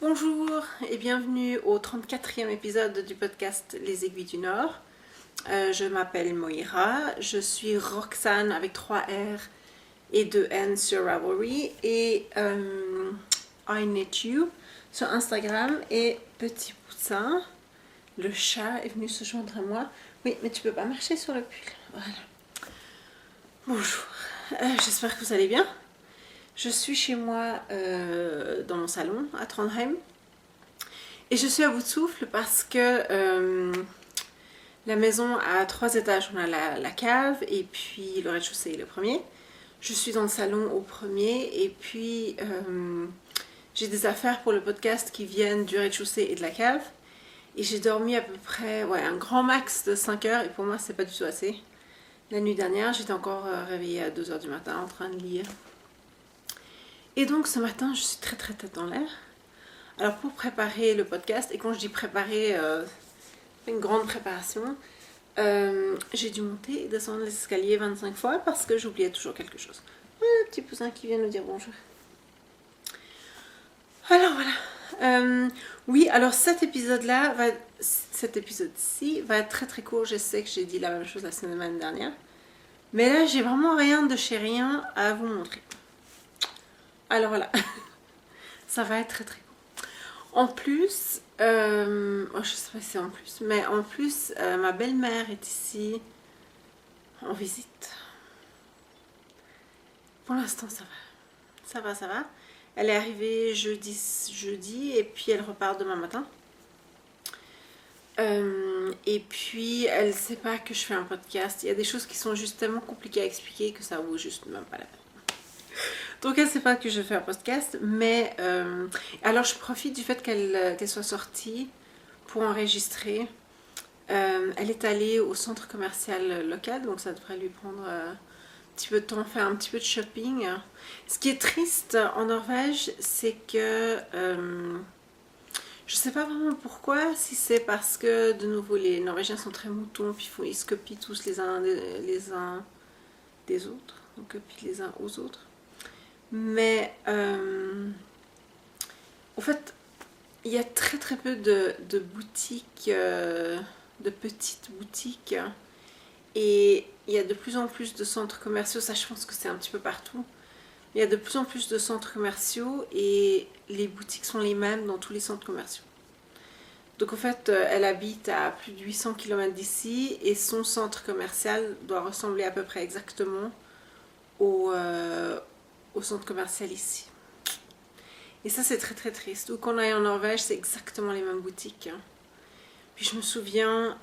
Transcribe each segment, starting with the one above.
Bonjour et bienvenue au 34e épisode du podcast Les Aiguilles du Nord. Je m'appelle Moira, je suis Roxane avec 3 R et 2 N sur Ravelry et I Knit You sur Instagram. Et Petit Poussin, le chat, est venu se joindre à moi. Oui, mais tu peux pas marcher sur le pull. Voilà. Bonjour, j'espère que vous allez bien. Je suis chez moi dans mon salon à Trondheim et je suis à bout de souffle parce que la maison a 3 étages. On a la cave et puis le rez-de-chaussée est le premier. Je suis dans le salon au premier et puis j'ai des affaires pour le podcast qui viennent du rez-de-chaussée et de la cave. Et j'ai dormi à peu près un grand max de 5 heures et pour moi c'est pas du tout assez. La nuit dernière j'étais encore réveillée à 2 heures du matin en train de lire. Et donc ce matin, je suis très tête en l'air. Alors pour préparer le podcast, et quand je dis préparer, une grande préparation, j'ai dû monter et descendre les escaliers 25 fois parce que j'oubliais toujours quelque chose. Un petit poussin qui vient nous dire bonjour. Alors voilà. Oui, alors cet épisode-ci va être très court. Je sais que j'ai dit la même chose la semaine dernière. Mais là, j'ai vraiment rien de chez rien à vous montrer. Alors voilà, ça va être très court. En plus, je sais pas si c'est en plus, mais en plus, ma belle-mère est ici en visite. Pour l'instant, ça va. Elle est arrivée jeudi et puis elle repart demain matin. Et puis, elle sait pas que je fais un podcast. Il y a des choses qui sont juste tellement compliquées à expliquer que ça vaut juste même pas la peine. Donc elle sait pas que je fais un podcast, mais alors je profite du fait qu'elle soit sortie pour enregistrer. Elle est allée au centre commercial local, donc ça devrait lui prendre un petit peu de temps, faire un petit peu de shopping. Ce qui est triste en Norvège, c'est que je sais pas vraiment pourquoi, si c'est parce que de nouveau les Norvégiens sont très moutons, puis ils se copient tous les uns des autres, on copie les uns aux autres. Mais en fait, il y a très peu de boutiques, de petites boutiques. Et il y a de plus en plus de centres commerciaux. Ça, je pense que c'est un petit peu partout. Il y a de plus en plus de centres commerciaux et les boutiques sont les mêmes dans tous les centres commerciaux. Donc en fait, elle habite à plus de 800 km d'ici et son centre commercial doit ressembler à peu près exactement au centre commercial ici. Et ça, c'est très triste. Ou quand on est en Norvège, c'est exactement les mêmes boutiques. Puis je me souviens,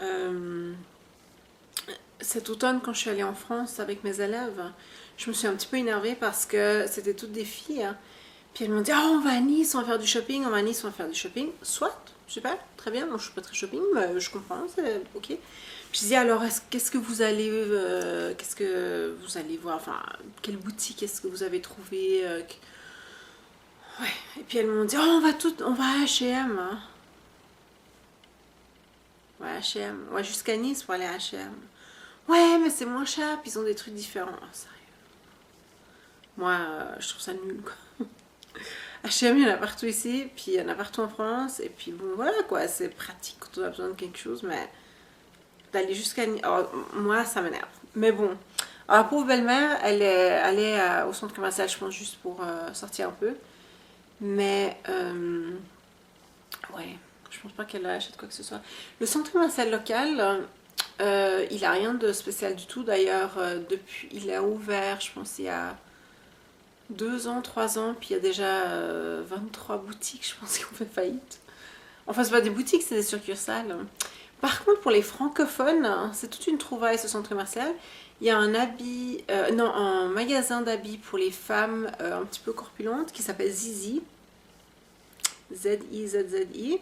cet automne, quand je suis allée en France avec mes élèves, je me suis un petit peu énervée parce que c'était toutes des filles. Puis elles m'ont dit, oh, on va à Nice, on va faire du shopping, on va à Nice, on va faire du shopping. Soit, super, très bien, moi je suis pas très shopping, mais je comprends, c'est ok. Puis je dis, alors, qu'est-ce que vous allez voir, enfin, quelle boutique est-ce que vous avez trouvé Ouais, et puis elles m'ont dit, oh, on va à H&M. Ouais, H&M. Ouais, jusqu'à Nice pour aller à H&M. Ouais, mais c'est moins cher, puis ils ont des trucs différents. Oh, sérieux. Moi, je trouve ça nul, quoi. H&M, il y en a partout ici, puis il y en a partout en France, et puis bon, voilà, quoi, c'est pratique quand on a besoin de quelque chose, mais d'aller jusqu'à Nice, oh, moi, ça m'énerve. Mais bon, alors, la pauvre belle-mère, elle est allée au centre commercial, je pense, juste pour sortir un peu. Mais, ouais, je pense pas qu'elle achète quoi que ce soit. Le centre commercial local, il a rien de spécial du tout. D'ailleurs, depuis, il a ouvert, je pense, il y a 2 ans, 3 ans, puis il y a déjà 23 boutiques, je pense, qui ont fait faillite. Enfin, c'est pas des boutiques, c'est des succursales. Par contre, pour les francophones, c'est toute une trouvaille ce centre commercial. Il y a un magasin d'habits pour les femmes un petit peu corpulentes qui s'appelle Zizi. Z-I-Z-Z-I.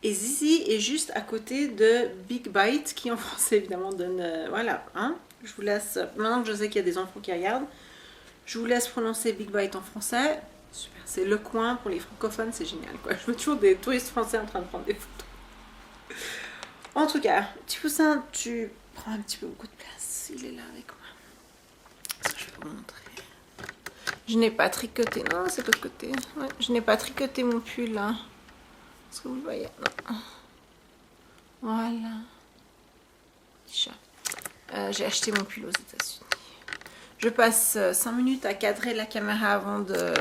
Et Zizi est juste à côté de Big Bite, qui en français évidemment donne. Voilà, hein. Je vous laisse, maintenant que je sais qu'il y a des enfants qui regardent, je vous laisse prononcer Big Bite en français. Super, c'est le coin pour les francophones, c'est génial, quoi. Je vois toujours des touristes français en train de prendre des photos. En tout cas, petit poussin, tu prends un petit peu beaucoup de place. Il est là avec moi. Ça, je vais vous montrer. Je n'ai pas tricoté. Non, c'est de l'autre côté. Ouais, je n'ai pas tricoté mon pull là. Est-ce que vous le voyez? Non. Voilà. Chat. J'ai acheté mon pull aux États-Unis. Je passe 5 minutes à cadrer la caméra avant de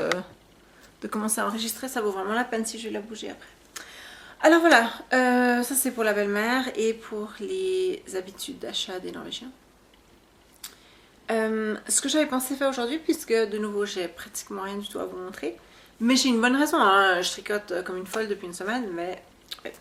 commencer à enregistrer. Ça vaut vraiment la peine si je vais la bouger après. Alors voilà, ça c'est pour la belle-mère et pour les habitudes d'achat des Norvégiens. Ce que j'avais pensé faire aujourd'hui, puisque de nouveau j'ai pratiquement rien du tout à vous montrer, mais j'ai une bonne raison, hein, je tricote comme une folle depuis une semaine, mais ouais.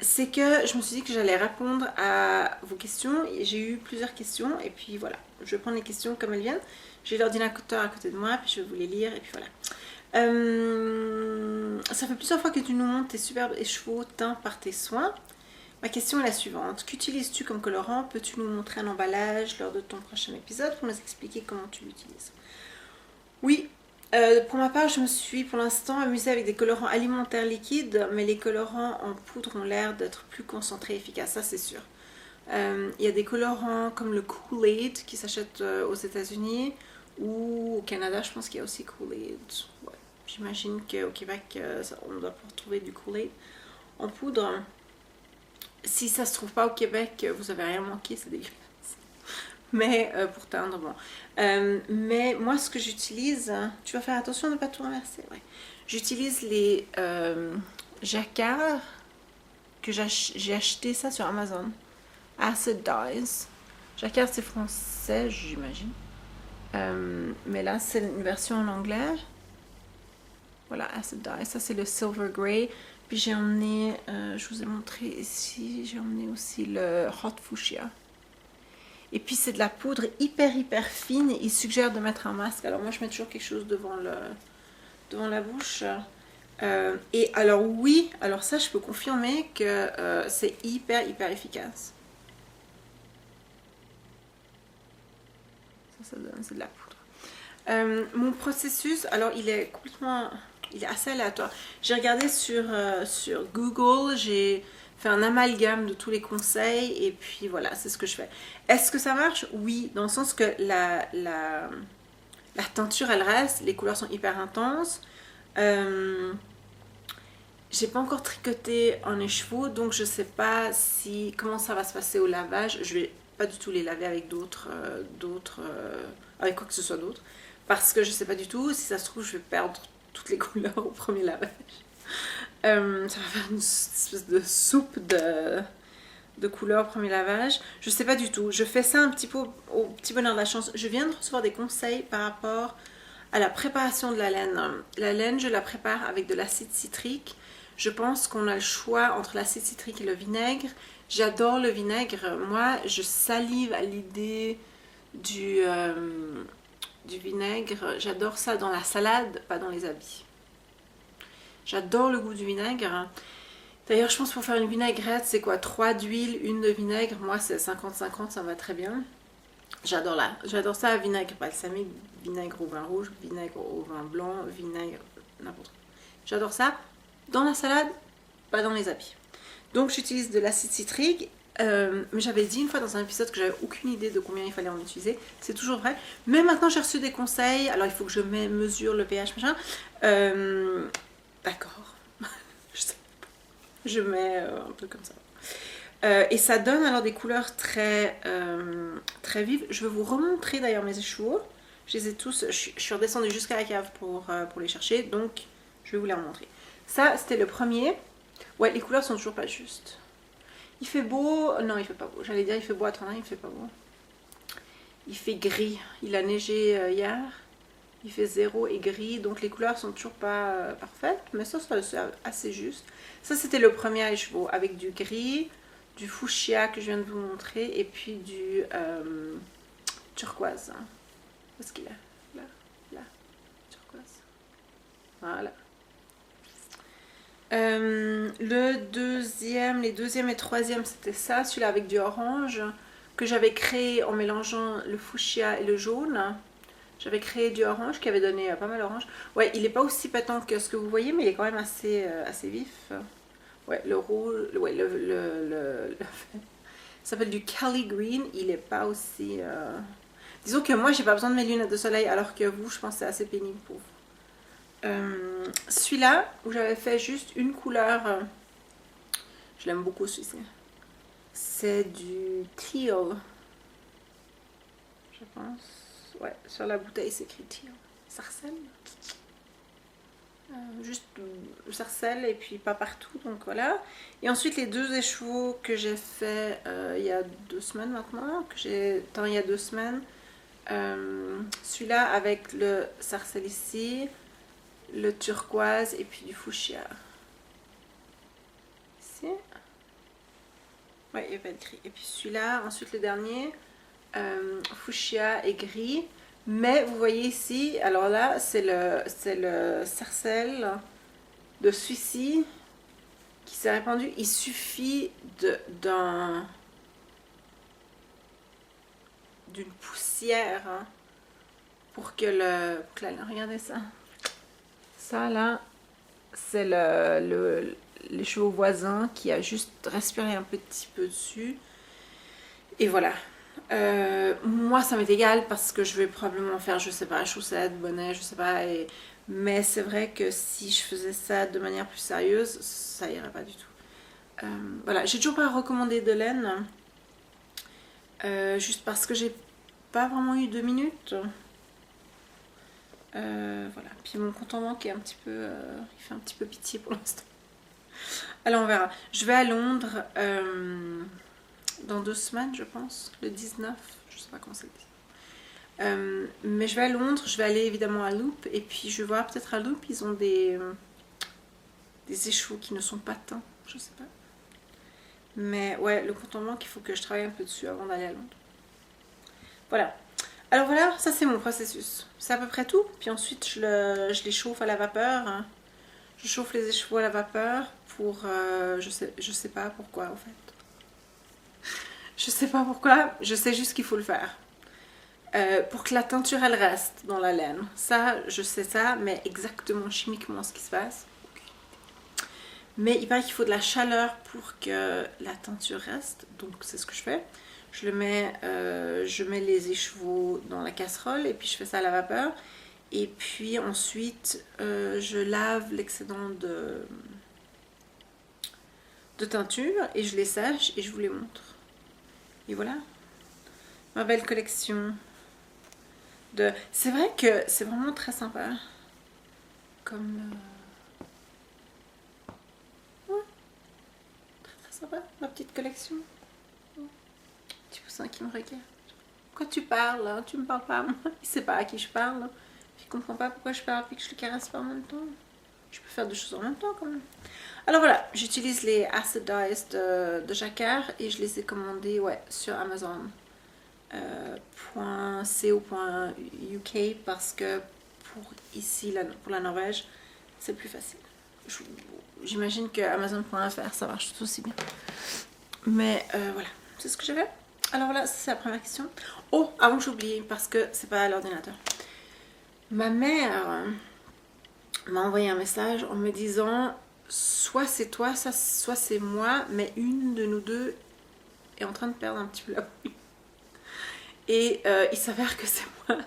C'est que je me suis dit que j'allais répondre à vos questions. J'ai eu plusieurs questions et puis voilà, je vais prendre les questions comme elles viennent. J'ai l'ordinateur à côté de moi, puis je vais vous les lire et puis voilà. Ça fait plusieurs fois que tu nous montres tes superbes écheveaux teints par tes soins. Ma question est la suivante. Qu'utilises-tu comme colorant? Peux-tu nous montrer un emballage lors de ton prochain épisode pour nous expliquer comment tu l'utilises? Oui, pour ma part, je me suis pour l'instant amusée avec des colorants alimentaires liquides, mais les colorants en poudre ont l'air d'être plus concentrés et efficaces, ça c'est sûr. Il y a des colorants comme le Kool-Aid qui s'achètent aux États-Unis ou au Canada, je pense qu'il y a aussi Kool-Aid. Ouais. J'imagine qu'au Québec, on doit pouvoir trouver du Kool-Aid en poudre. Si ça se trouve pas au Québec, vous avez rien manqué, c'est dégueulasse. Mais pour teindre, bon. Mais moi, ce que j'utilise, tu vas faire attention de ne pas tout renverser. Ouais. J'utilise les jacquards que j'ai acheté ça sur Amazon. Acid Dyes. Jacquard, c'est français, j'imagine. Mais là, c'est une version en anglais. Voilà, Acid Dyes. Ça, c'est le Silver Grey. Puis j'ai emmené, je vous ai montré ici, j'ai emmené aussi le Hot Fuchsia. Et puis c'est de la poudre hyper fine. Il suggère de mettre un masque. Alors moi je mets toujours quelque chose devant la bouche. Et alors oui, alors ça je peux confirmer que c'est hyper efficace. Ça donne, c'est de la poudre. Mon processus, alors il est assez aléatoire. J'ai regardé sur Google, j'ai fait un amalgame de tous les conseils et puis voilà, c'est ce que je fais. Est-ce que ça marche? Oui, dans le sens que la teinture elle reste, les couleurs sont hyper intenses. J'ai pas encore tricoté en écheveau, donc je sais pas comment ça va se passer au lavage. Je vais pas du tout les laver avec avec quoi que ce soit d'autre, parce que je sais pas du tout. Si ça se trouve, je vais perdre toutes les couleurs au premier lavage. Ça va faire une espèce de soupe de couleurs au premier lavage. Je sais pas du tout. Je fais ça un petit peu au petit bonheur de la chance. Je viens de recevoir des conseils par rapport à la préparation de la laine. La laine, je la prépare avec de l'acide citrique. Je pense qu'on a le choix entre l'acide citrique et le vinaigre. J'adore le vinaigre. Moi, je salive à l'idée du vinaigre. J'adore ça dans la salade, pas dans les habits. J'adore le goût du vinaigre. D'ailleurs, je pense pour faire une vinaigrette, c'est quoi? 3 d'huile, 1 de vinaigre. Moi, c'est 50-50, ça me va très bien. J'adore ça, vinaigre balsamique, vinaigre au vin rouge, vinaigre au vin blanc, vinaigre n'importe quoi. J'adore ça. Dans la salade, pas dans les habits. Donc, j'utilise de l'acide citrique. Mais j'avais dit une fois dans un épisode que j'avais aucune idée de combien il fallait en utiliser. C'est toujours vrai. Mais maintenant, j'ai reçu des conseils. Alors, il faut que je mesure le pH, machin. D'accord. Je mets un peu comme ça. Et ça donne alors des couleurs très vives. Je vais vous remontrer d'ailleurs mes écheveaux. Je les ai tous. Je suis redescendue jusqu'à la cave pour les chercher. Donc, je vais vous les remontrer. Ça, c'était le premier. Ouais, les couleurs sont toujours pas justes. Il fait beau. Non, il fait pas beau. J'allais dire il fait beau à Trondheim, il fait pas beau. Il fait gris. Il a neigé hier. Il fait 0 et gris, donc les couleurs sont toujours pas parfaites, mais ça c'est assez juste. Ça c'était le premier à écheveau avec du gris, du fuchsia que je viens de vous montrer et puis du turquoise. Où est-ce qu'il est? Là, turquoise. Voilà. Les deuxième et troisième c'était ça, celui-là avec du orange que j'avais créé en mélangeant le fuchsia et le jaune. J'avais créé du orange qui avait donné pas mal orange. Ouais, il n'est pas aussi pétant que ce que vous voyez, mais il est quand même assez vif. Ouais, le rouge, ouais, ça s'appelle du Cali Green. Il n'est pas aussi... Disons que moi, j'ai pas besoin de mes lunettes de soleil, alors que vous, je pense que c'est assez pénible pour vous. Celui-là, où j'avais fait juste une couleur, je l'aime beaucoup celui-ci. C'est du teal, je pense. Ouais, sur la bouteille c'est écrit teal. Sarcelle. Juste sarcelle et puis pas partout, donc voilà. Et ensuite les deux écheveaux que j'ai fait il y a 2 semaines maintenant, que j'ai il y a 2 semaines. Celui-là avec le sarcelle ici, le turquoise et puis du fuchsia. Ici. Ouais, il y avait écrit. Et puis celui-là, ensuite le dernier, fuchsia et gris. Mais vous voyez ici, alors là, c'est le sarcelle de celui-ci qui s'est répandu. Il suffit d'une poussière hein, pour que regardez ça. Ça là, c'est les chevaux voisins qui a juste respiré un petit peu dessus. Et voilà. Moi ça m'est égal parce que je vais probablement faire, je sais pas, chaussettes, bonnet, je sais pas. Mais c'est vrai que si je faisais ça de manière plus sérieuse, ça irait pas du tout. Voilà, j'ai toujours pas recommandé de laine. Juste parce que j'ai pas vraiment eu 2 minutes. Voilà, puis mon compte en banque est un petit peu, il fait un petit peu pitié pour l'instant. Alors on verra. Je vais à Londres dans 2 semaines, je pense, le 19, je sais pas comment c'est dit. Mais je vais à Londres, je vais aller évidemment à Loop et puis je vais voir peut-être à Loop, ils ont des écheveaux qui ne sont pas teints, je sais pas. Mais ouais, le compte en banque, il faut que je travaille un peu dessus avant d'aller à Londres. Voilà. Alors voilà, ça c'est mon processus. C'est à peu près tout. Puis ensuite, je les chauffe à la vapeur. Je chauffe les écheveaux à la vapeur pour... je sais pas pourquoi en fait. Je sais pas pourquoi, je sais juste qu'il faut le faire. Pour que la teinture elle reste dans la laine. Ça, je sais ça, mais exactement chimiquement ce qui se passe. Mais il paraît qu'il faut de la chaleur pour que la teinture reste. Donc c'est ce que je fais. Je mets les écheveaux dans la casserole et puis je fais ça à la vapeur. Et puis ensuite, je lave l'excédent de teinture et je les sèche et je vous les montre. Et voilà, ma belle collection de... C'est vrai que c'est vraiment très sympa. Comme... Ouais, très très sympa, ma petite collection. Petit poussin qui me regarde. Pourquoi tu parles hein? Tu me parles pas. Il sait pas à qui je parle. Il comprend pas pourquoi je parle et que je le caresse pas en même temps. Je peux faire deux choses en même temps quand même. Alors voilà, j'utilise les Acid Dyes de Jacquard et je les ai commandés ouais, sur Amazon. .co.uk parce que pour ici, pour la Norvège, c'est plus facile. J'imagine que Amazon.fr ça marche tout aussi bien. Mais voilà, c'est ce que j'ai fait. Alors voilà, c'est la première question. Oh, avant que j'oublie, parce que c'est pas à l'ordinateur. Ma mère m'a envoyé un message en me disant soit c'est toi, soit c'est moi, mais une de nous deux est en train de perdre un petit peu la bouille. Et il s'avère que c'est moi.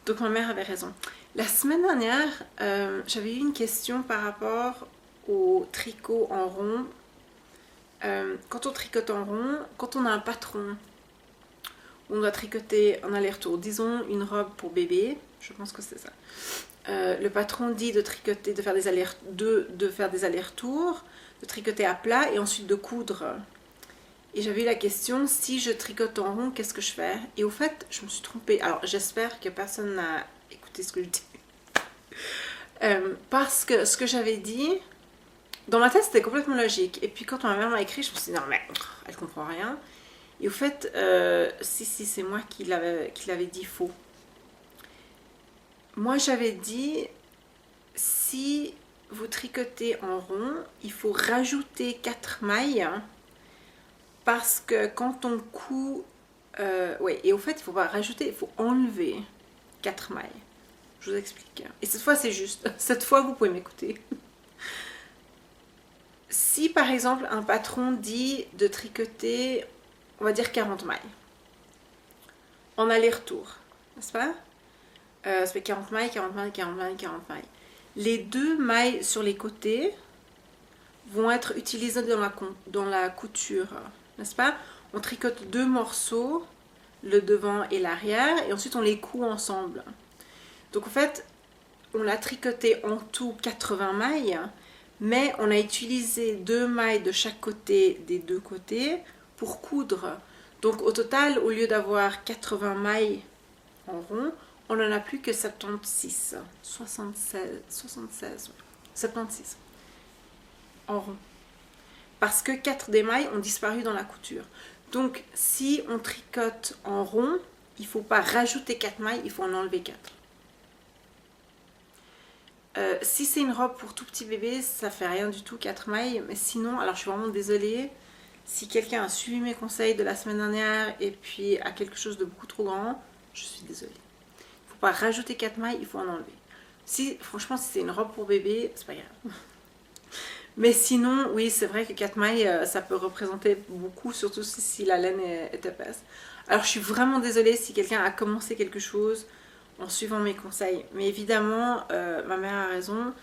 Donc ma mère avait raison. La semaine dernière, j'avais eu une question par rapport au tricot en rond. Quand on tricote en rond, quand on a un patron, on doit tricoter en aller-retour. Disons une robe pour bébé, je pense que c'est ça. Le patron dit de tricoter, de faire des allers-retours, de tricoter à plat et ensuite de coudre. Et j'avais eu la question, si je tricote en rond, qu'est-ce que je fais? Et au fait, je me suis trompée. Alors j'espère que personne n'a écouté ce que je dis. Parce que ce que j'avais dit, dans ma tête c'était complètement logique. Et puis quand ma mère m'a écrit, je me suis dit non mais elle comprend rien. Et au fait, si c'est moi qui l'avais dit faux. Moi j'avais dit, si vous tricotez en rond, il faut rajouter 4 mailles. Parce que quand on coud, ouais, et au fait il faut pas rajouter, il faut enlever 4 mailles. Je vous explique. Et cette fois c'est juste, cette fois vous pouvez m'écouter. Si par exemple un patron dit de tricoter, on va dire 40 mailles, en aller-retour, n'est-ce pas? Ça fait 40 mailles, 40 mailles, 40 mailles, 40 mailles. Les 2 mailles sur les côtés vont être utilisées dans la couture, n'est-ce pas? On tricote 2 morceaux, le devant et l'arrière, et ensuite on les coud ensemble. Donc en fait, on a tricoté en tout 80 mailles, mais on a utilisé 2 mailles de chaque côté des 2 côtés pour coudre. Donc au total, au lieu d'avoir 80 mailles en rond, on n'en a plus que 76, 76, 76 en rond. Parce que 4 des mailles ont disparu dans la couture. Donc si on tricote en rond, il ne faut pas rajouter 4 mailles, il faut en enlever 4. Si c'est une robe pour tout petit bébé, ça fait rien du tout, 4 mailles. Mais sinon, alors je suis vraiment désolée. Si quelqu'un a suivi mes conseils de la semaine dernière et puis a quelque chose de beaucoup trop grand, je suis désolée. Il ne faut pas rajouter 4 mailles, il faut en enlever. Franchement, si c'est une robe pour bébé, c'est pas grave. Mais sinon, oui, c'est vrai que 4 mailles, ça peut représenter beaucoup, surtout si la laine est épaisse. Alors je suis vraiment désolée si quelqu'un a commencé quelque chose en suivant mes conseils. Mais évidemment, ma mère a raison,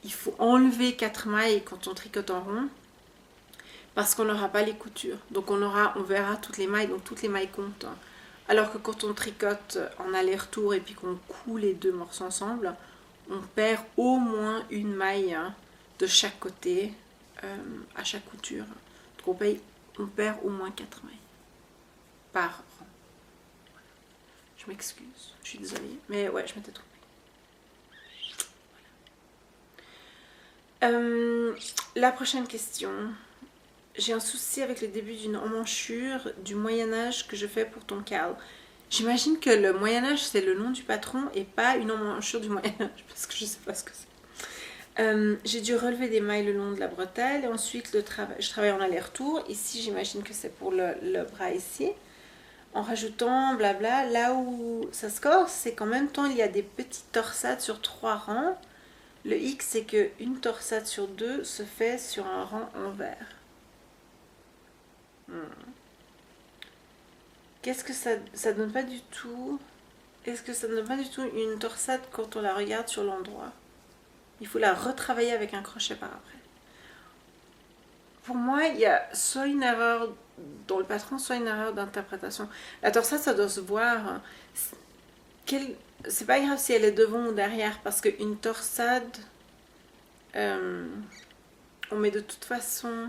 il faut enlever 4 mailles quand on tricote en rond, parce qu'on n'aura pas les coutures. Donc on verra toutes les mailles, donc toutes les mailles comptent. Alors que quand on tricote en aller-retour et puis qu'on coud les 2 morceaux ensemble, on perd au moins une maille de chaque côté à chaque couture. Donc on perd au moins 4 mailles par rang. Je m'excuse, je suis désolée, mais ouais, je m'étais trompée. La prochaine question. J'ai un souci avec le début d'une emmanchure du Moyen-Âge que je fais pour ton cal. J'imagine que le Moyen-Âge c'est le nom du patron et pas une emmanchure du Moyen-Âge parce que je sais pas ce que c'est. J'ai dû relever des mailles le long de la bretelle et ensuite je travaille en aller-retour. Ici, j'imagine que c'est pour le bras ici. En rajoutant blabla, là où ça se corse, c'est qu'en même temps il y a des petites torsades sur 3 rangs. Le X, c'est qu'une torsade sur 2 se fait sur un rang envers. Qu'est-ce que ça donne pas du tout? Est-ce que ça ne donne pas du tout une torsade quand on la regarde sur l'endroit? Il faut la retravailler avec un crochet par après. Pour moi, il y a soit une erreur dans le patron, soit une erreur d'interprétation. La torsade, ça doit se voir. C'est pas grave si elle est devant ou derrière, parce qu'une torsade, on met de toute façon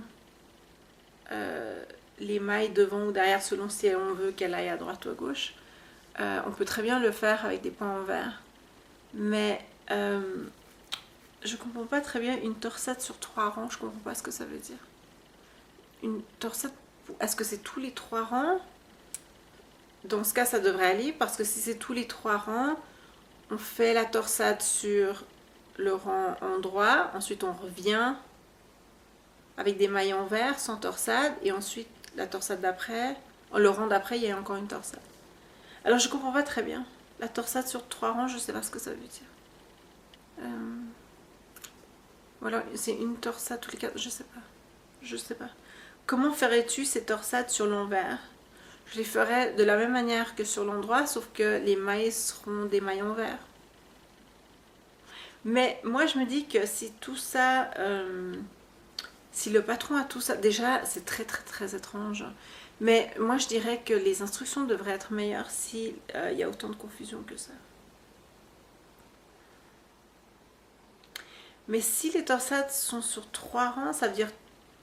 les mailles devant ou derrière selon si on veut qu'elle aille à droite ou à gauche. On peut très bien le faire avec des points envers. Mais je comprends pas très bien une torsade sur 3 rangs, je comprends pas ce que ça veut dire. Une torsade, est-ce que c'est tous les 3 rangs? Dans ce cas, ça devrait aller, parce que si c'est tous les 3 rangs, on fait la torsade sur le rang endroit, ensuite on revient avec des mailles envers, sans torsade, et ensuite la torsade d'après, le rang d'après, il y a encore une torsade. Alors je comprends pas très bien. La torsade sur 3 rangs, je sais pas ce que ça veut dire. Voilà, c'est une torsade tous les 4, je sais pas. Je sais pas. Comment ferais-tu ces torsades sur l'envers? Je les ferais de la même manière que sur l'endroit, sauf que les mailles seront des mailles envers. Mais moi je me dis que si tout ça, si le patron a tout ça, déjà c'est très très très étrange. Mais moi je dirais que les instructions devraient être meilleures s'il y a autant de confusion que ça. Mais si les torsades sont sur 3 rangs, ça veut dire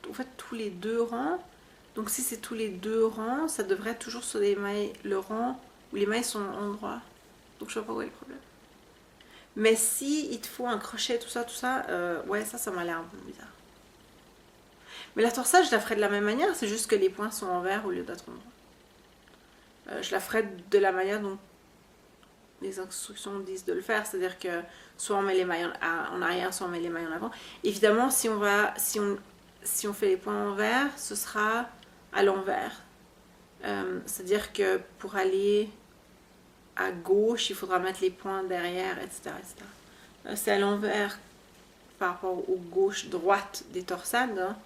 en fait tous les 2 rangs. Donc si c'est tous les 2 rangs, ça devrait être toujours sur les mailles, le rang où les mailles sont en droit. Donc je vois pas où est le problème. Mais si il te faut un crochet, tout ça, ouais, ça m'a l'air un peu bizarre. Mais la torsade, je la ferai de la même manière, c'est juste que les points sont envers au lieu d'être en droit. Je la ferai de la manière dont les instructions disent de le faire, c'est-à-dire que soit on met les mailles en arrière, soit on met les mailles en avant. Évidemment, si on fait les points envers, ce sera à l'envers. C'est-à-dire que pour aller à gauche, il faudra mettre les points derrière, etc. etc. C'est à l'envers par rapport aux gauche-droite des torsades, hein.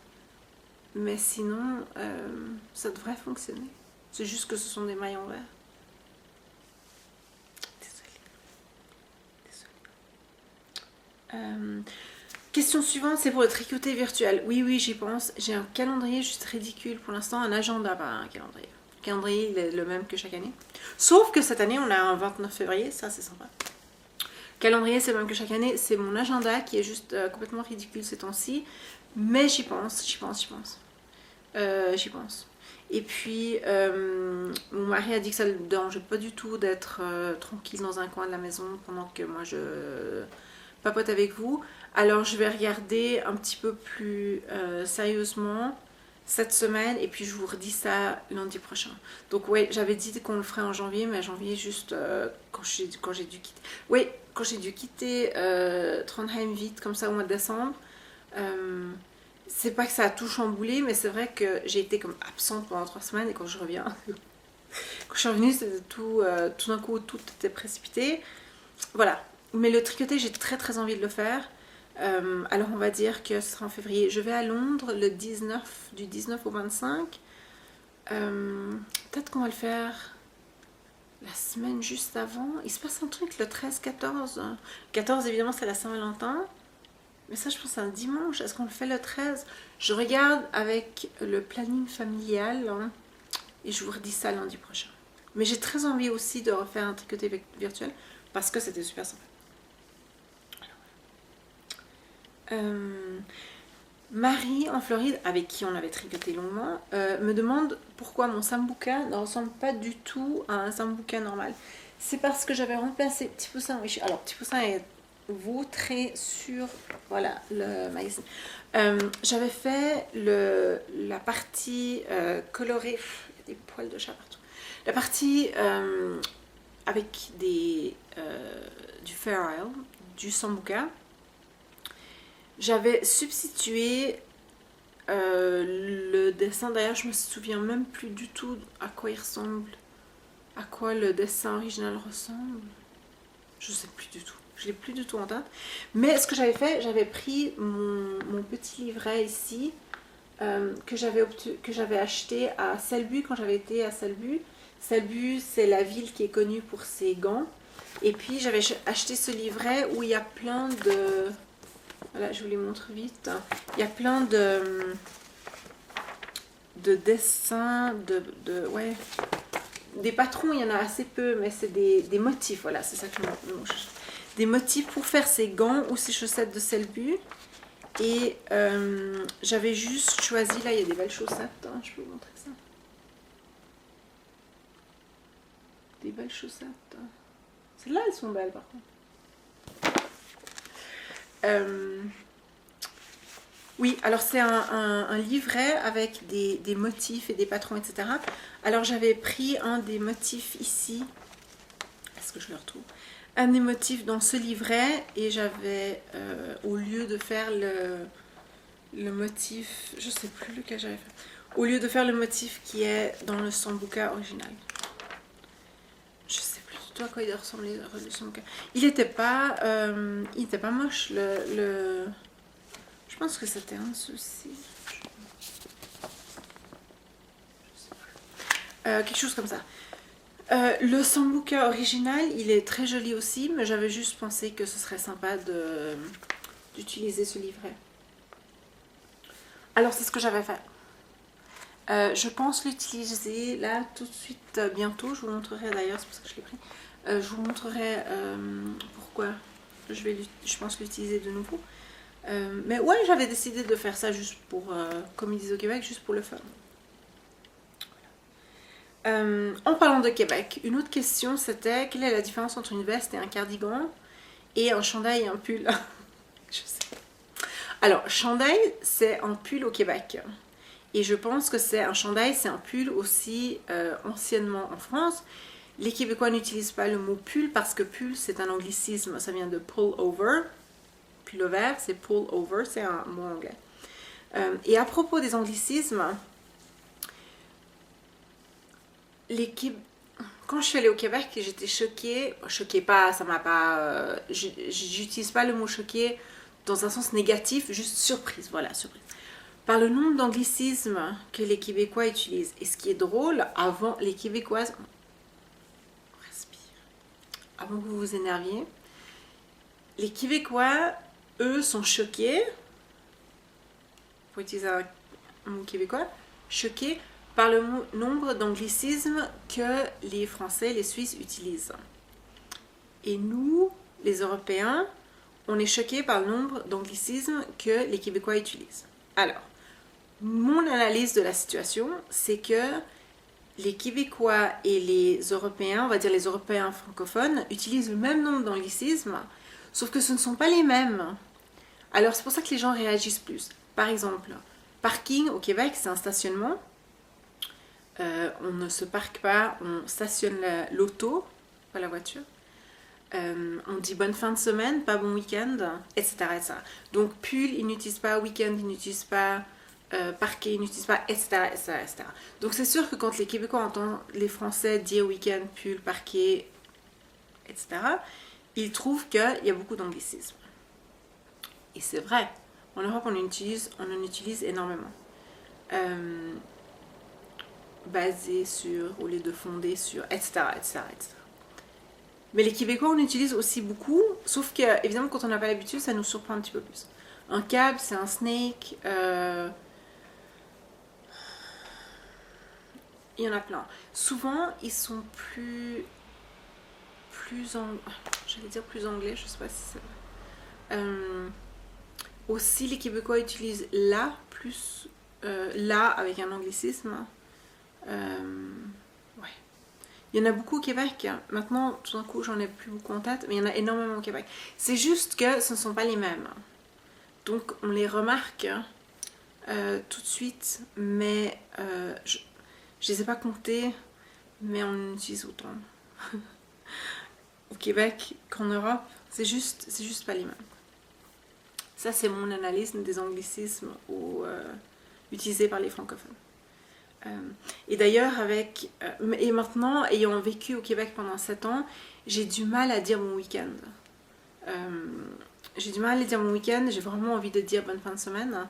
Mais sinon, ça devrait fonctionner. C'est juste que ce sont des mailles envers. Désolée. Question suivante, c'est pour le tricoté virtuel. Oui, j'y pense. J'ai un calendrier juste ridicule pour l'instant, un agenda, pas un calendrier. Le calendrier, il est le même que chaque année. Sauf que cette année, on a un 29 février, ça c'est sympa. Calendrier, c'est le même que chaque année. C'est mon agenda qui est juste complètement ridicule ces temps-ci. Mais j'y pense. J'y pense. Et puis, mon mari a dit que ça ne le dérangeait pas du tout d'être tranquille dans un coin de la maison pendant que moi je papote avec vous. Alors, je vais regarder un petit peu plus sérieusement cette semaine et puis je vous redis ça lundi prochain. Donc, ouais, j'avais dit qu'on le ferait en janvier, mais janvier, juste quand j'ai dû quitter. Oui, quand j'ai dû quitter Trondheim vite, comme ça, au mois de décembre. C'est pas que ça a tout chamboulé, mais c'est vrai que j'ai été comme absente pendant 3 semaines et quand je reviens, quand je suis revenue, c'était tout d'un coup, tout était précipité. Voilà. Mais le tricoté, j'ai très envie de le faire. Alors on va dire que ce sera en février. Je vais à Londres le 19, du 19 au 25. Peut-être qu'on va le faire la semaine juste avant. Il se passe un truc le 13-14. 14 évidemment c'est la Saint-Valentin. Mais ça je pense c'est un dimanche. Est-ce qu'on le fait le 13? Je regarde avec le planning familial hein, et je vous redis ça lundi prochain. Mais j'ai très envie aussi de refaire un tricoté virtuel parce que c'était super sympa. Marie en Floride, avec qui on avait tricoté longuement, me demande pourquoi mon sambuca ne ressemble pas du tout à un sambuca normal. C'est parce que j'avais remplacé Petit Poussin. Alors Petit Poussin est vautré sur voilà le magazine. J'avais fait la partie colorée. Il y a des poils de chat partout. La partie avec du Fair Isle, du sambuca. J'avais substitué le dessin, d'ailleurs je me souviens même plus du tout à quoi il ressemble, à quoi le dessin original ressemble. Je sais plus du tout, je l'ai plus du tout en tête. Mais ce que j'avais fait, j'avais pris mon petit livret ici que j'avais acheté à Selbu quand j'avais été à Selbu. Selbu, c'est la ville qui est connue pour ses gants. Et puis j'avais acheté ce livret où il y a plein de... Voilà, je vous les montre vite. Il y a plein de dessins, ouais, des patrons, il y en a assez peu, mais c'est des motifs. Voilà, c'est ça que je cherche. Des motifs pour faire ses gants ou ses chaussettes de Selbu. Et j'avais juste choisi, là il y a des belles chaussettes, hein, je peux vous montrer ça. Des belles chaussettes. Celles-là, elles sont belles par contre. Oui, alors c'est un livret avec des motifs et des patrons, etc. Alors j'avais pris un des motifs ici. Est-ce que je le retrouve? Un des motifs dans ce livret et j'avais, au lieu de faire le motif, je sais plus lequel j'avais fait, au lieu de faire le motif qui est dans le sambuca original. Je sais plus du tout à quoi il ressemblait le sambuca. Il était pas moche le... Je pense que c'était un souci. Quelque chose comme ça. Le sambuca original, il est très joli aussi, mais j'avais juste pensé que ce serait sympa d'utiliser ce livret. Alors, c'est ce que j'avais fait. Je pense l'utiliser là tout de suite bientôt. Je vous montrerai d'ailleurs, c'est pour ça que je l'ai pris. Je vous montrerai pourquoi je pense l'utiliser de nouveau. Mais ouais, j'avais décidé de faire ça juste pour, comme ils disent au Québec, juste pour le fun. En parlant de Québec, une autre question c'était quelle est la différence entre une veste et un cardigan et un chandail et un pull? Je sais. Alors, chandail, c'est un pull au Québec. Et je pense que c'est un chandail, c'est un pull aussi anciennement en France. Les Québécois n'utilisent pas le mot pull parce que pull, c'est un anglicisme. Ça vient de pull over. Pullover, c'est pull over, c'est un mot anglais. Et à propos des anglicismes, quand je suis allée au Québec, j'étais choquée. Choquée pas, ça m'a pas... j'utilise pas le mot choquée dans un sens négatif, juste surprise, voilà, surprise. Par le nombre d'anglicismes que les Québécois utilisent. Et ce qui est drôle, avant, les Québécoises... Respire. Avant que vous vous énerviez. Les Québécois eux sont choqués, pour utiliser un mot québécois, choqués par le nombre d'anglicismes que les Français et les Suisses utilisent. Et nous, les Européens, on est choqués par le nombre d'anglicismes que les Québécois utilisent. Alors, mon analyse de la situation, c'est que les Québécois et les Européens, on va dire les Européens francophones, utilisent le même nombre d'anglicismes, sauf que ce ne sont pas les mêmes. Alors, c'est pour ça que les gens réagissent plus. Par exemple, parking au Québec, c'est un stationnement. On ne se parque pas, on stationne l'auto, pas la voiture. On dit bonne fin de semaine, pas bon week-end, etc., etc. Donc, pull, ils n'utilisent pas, week-end, ils n'utilisent pas, parquet, ils n'utilisent pas, etc., etc., etc. Donc, c'est sûr que quand les Québécois entendent les Français dire week-end, pull, parquet, etc., ils trouvent qu'il y a beaucoup d'anglicisme. Et c'est vrai. En Europe, on en utilise énormément. Basé sur, au lieu de fonder sur, etc., etc., etc. Mais les Québécois, on utilise aussi beaucoup, sauf que, évidemment, quand on n'a pas l'habitude, ça nous surprend un petit peu plus. Un cab, c'est un snake. Il y en a plein. Souvent, ils sont plus j'allais dire plus anglais, je sais pas si c'est vrai. Aussi, les Québécois utilisent la plus la avec un anglicisme. Ouais. Il y en a beaucoup au Québec. Maintenant, tout d'un coup, j'en ai plus beaucoup en tête, mais il y en a énormément au Québec. C'est juste que ce ne sont pas les mêmes. Donc, on les remarque tout de suite, mais je ne les ai pas comptés, mais on en utilise autant. Au Québec qu'en Europe, c'est juste pas les mêmes. Ça, c'est mon analyse des anglicismes utilisés par les francophones. Et d'ailleurs, et maintenant, ayant vécu au Québec pendant 7 ans, j'ai du mal à dire mon week-end. J'ai du mal à dire mon week-end, j'ai vraiment envie de dire bonne fin de semaine.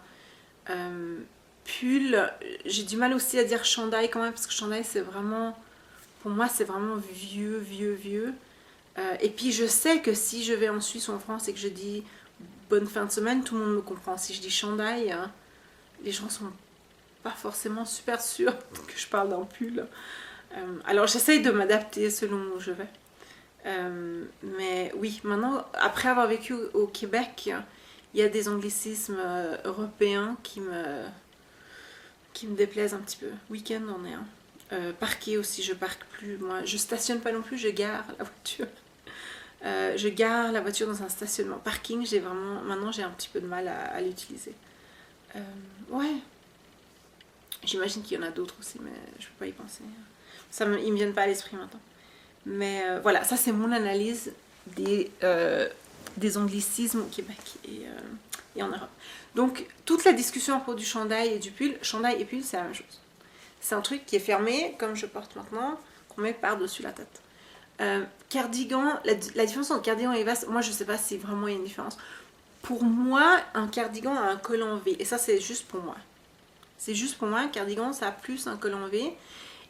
Pull, j'ai du mal aussi à dire chandail quand même, parce que chandail, c'est vraiment, pour moi, c'est vraiment vieux. Et puis, je sais que si je vais en Suisse ou en France et que je dis bonne fin de semaine, tout le monde me comprend. Si je dis chandail, les gens sont pas forcément super sûrs que je parle d'un pull. Alors j'essaye de m'adapter selon où je vais. Mais oui, maintenant, après avoir vécu au Québec, il y a des anglicismes européens qui me déplaisent un petit peu. Week-end en est un. Parquer aussi, je parque plus. Moi, je stationne pas non plus, je gare la voiture. Je gare la voiture dans un stationnement. Parking, maintenant j'ai un petit peu de mal à l'utiliser. Ouais. J'imagine qu'il y en a d'autres aussi, mais je peux pas y penser. Ils me viennent pas à l'esprit maintenant. Mais voilà, ça c'est mon analyse des anglicismes au Québec et en Europe. Donc, toute la discussion à propos du chandail et du pull, chandail et pull, c'est la même chose. C'est un truc qui est fermé, comme je porte maintenant, qu'on met par-dessus la tête. Cardigan, la différence entre cardigan et veste, moi je sais pas si vraiment il y a une différence. Pour moi, un cardigan a un col en V, et ça c'est juste pour moi. C'est juste pour moi, un cardigan ça a plus un col en V,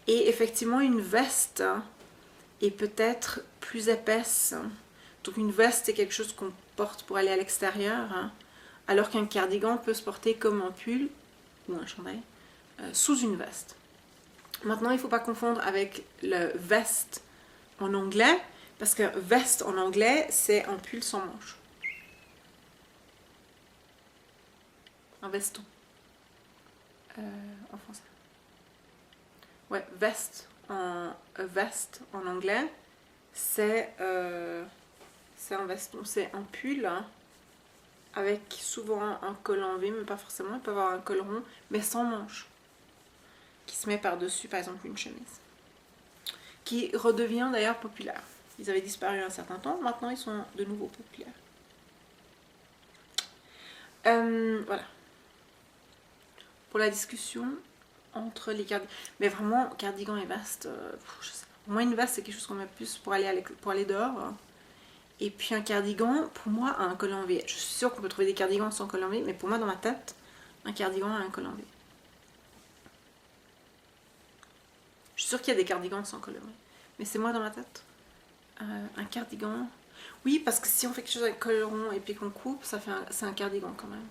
et effectivement une veste est peut-être plus épaisse. Donc une veste c'est quelque chose qu'on porte pour aller à l'extérieur, hein, alors qu'un cardigan peut se porter comme un pull ou un chandail sous une veste. Maintenant il ne faut pas confondre avec le veste en anglais, parce que veste en anglais, c'est un pull sans manches. Un veston. En français. Ouais, veste en anglais, c'est un veston, c'est un pull hein, avec souvent un col en V, mais pas forcément, il peut avoir un col rond, mais sans manches, qui se met par-dessus, par exemple, une chemise. Qui redevient d'ailleurs populaire. Ils avaient disparu un certain temps, maintenant ils sont de nouveau populaires. Voilà. Pour la discussion entre les cardigans. Mais vraiment, cardigan et veste, je sais pas. Moi, une veste, c'est quelque chose qu'on met plus pour aller dehors. Et puis un cardigan, pour moi, a un col en V. Je suis sûre qu'on peut trouver des cardigans sans col en V, mais pour moi, dans ma tête, un cardigan a un col en V. Je suis sûre qu'il y a des cardigans sans col en V. Mais c'est moi dans ma tête. Un cardigan. Oui, parce que si on fait quelque chose avec col rond et puis qu'on coupe, c'est un cardigan quand même.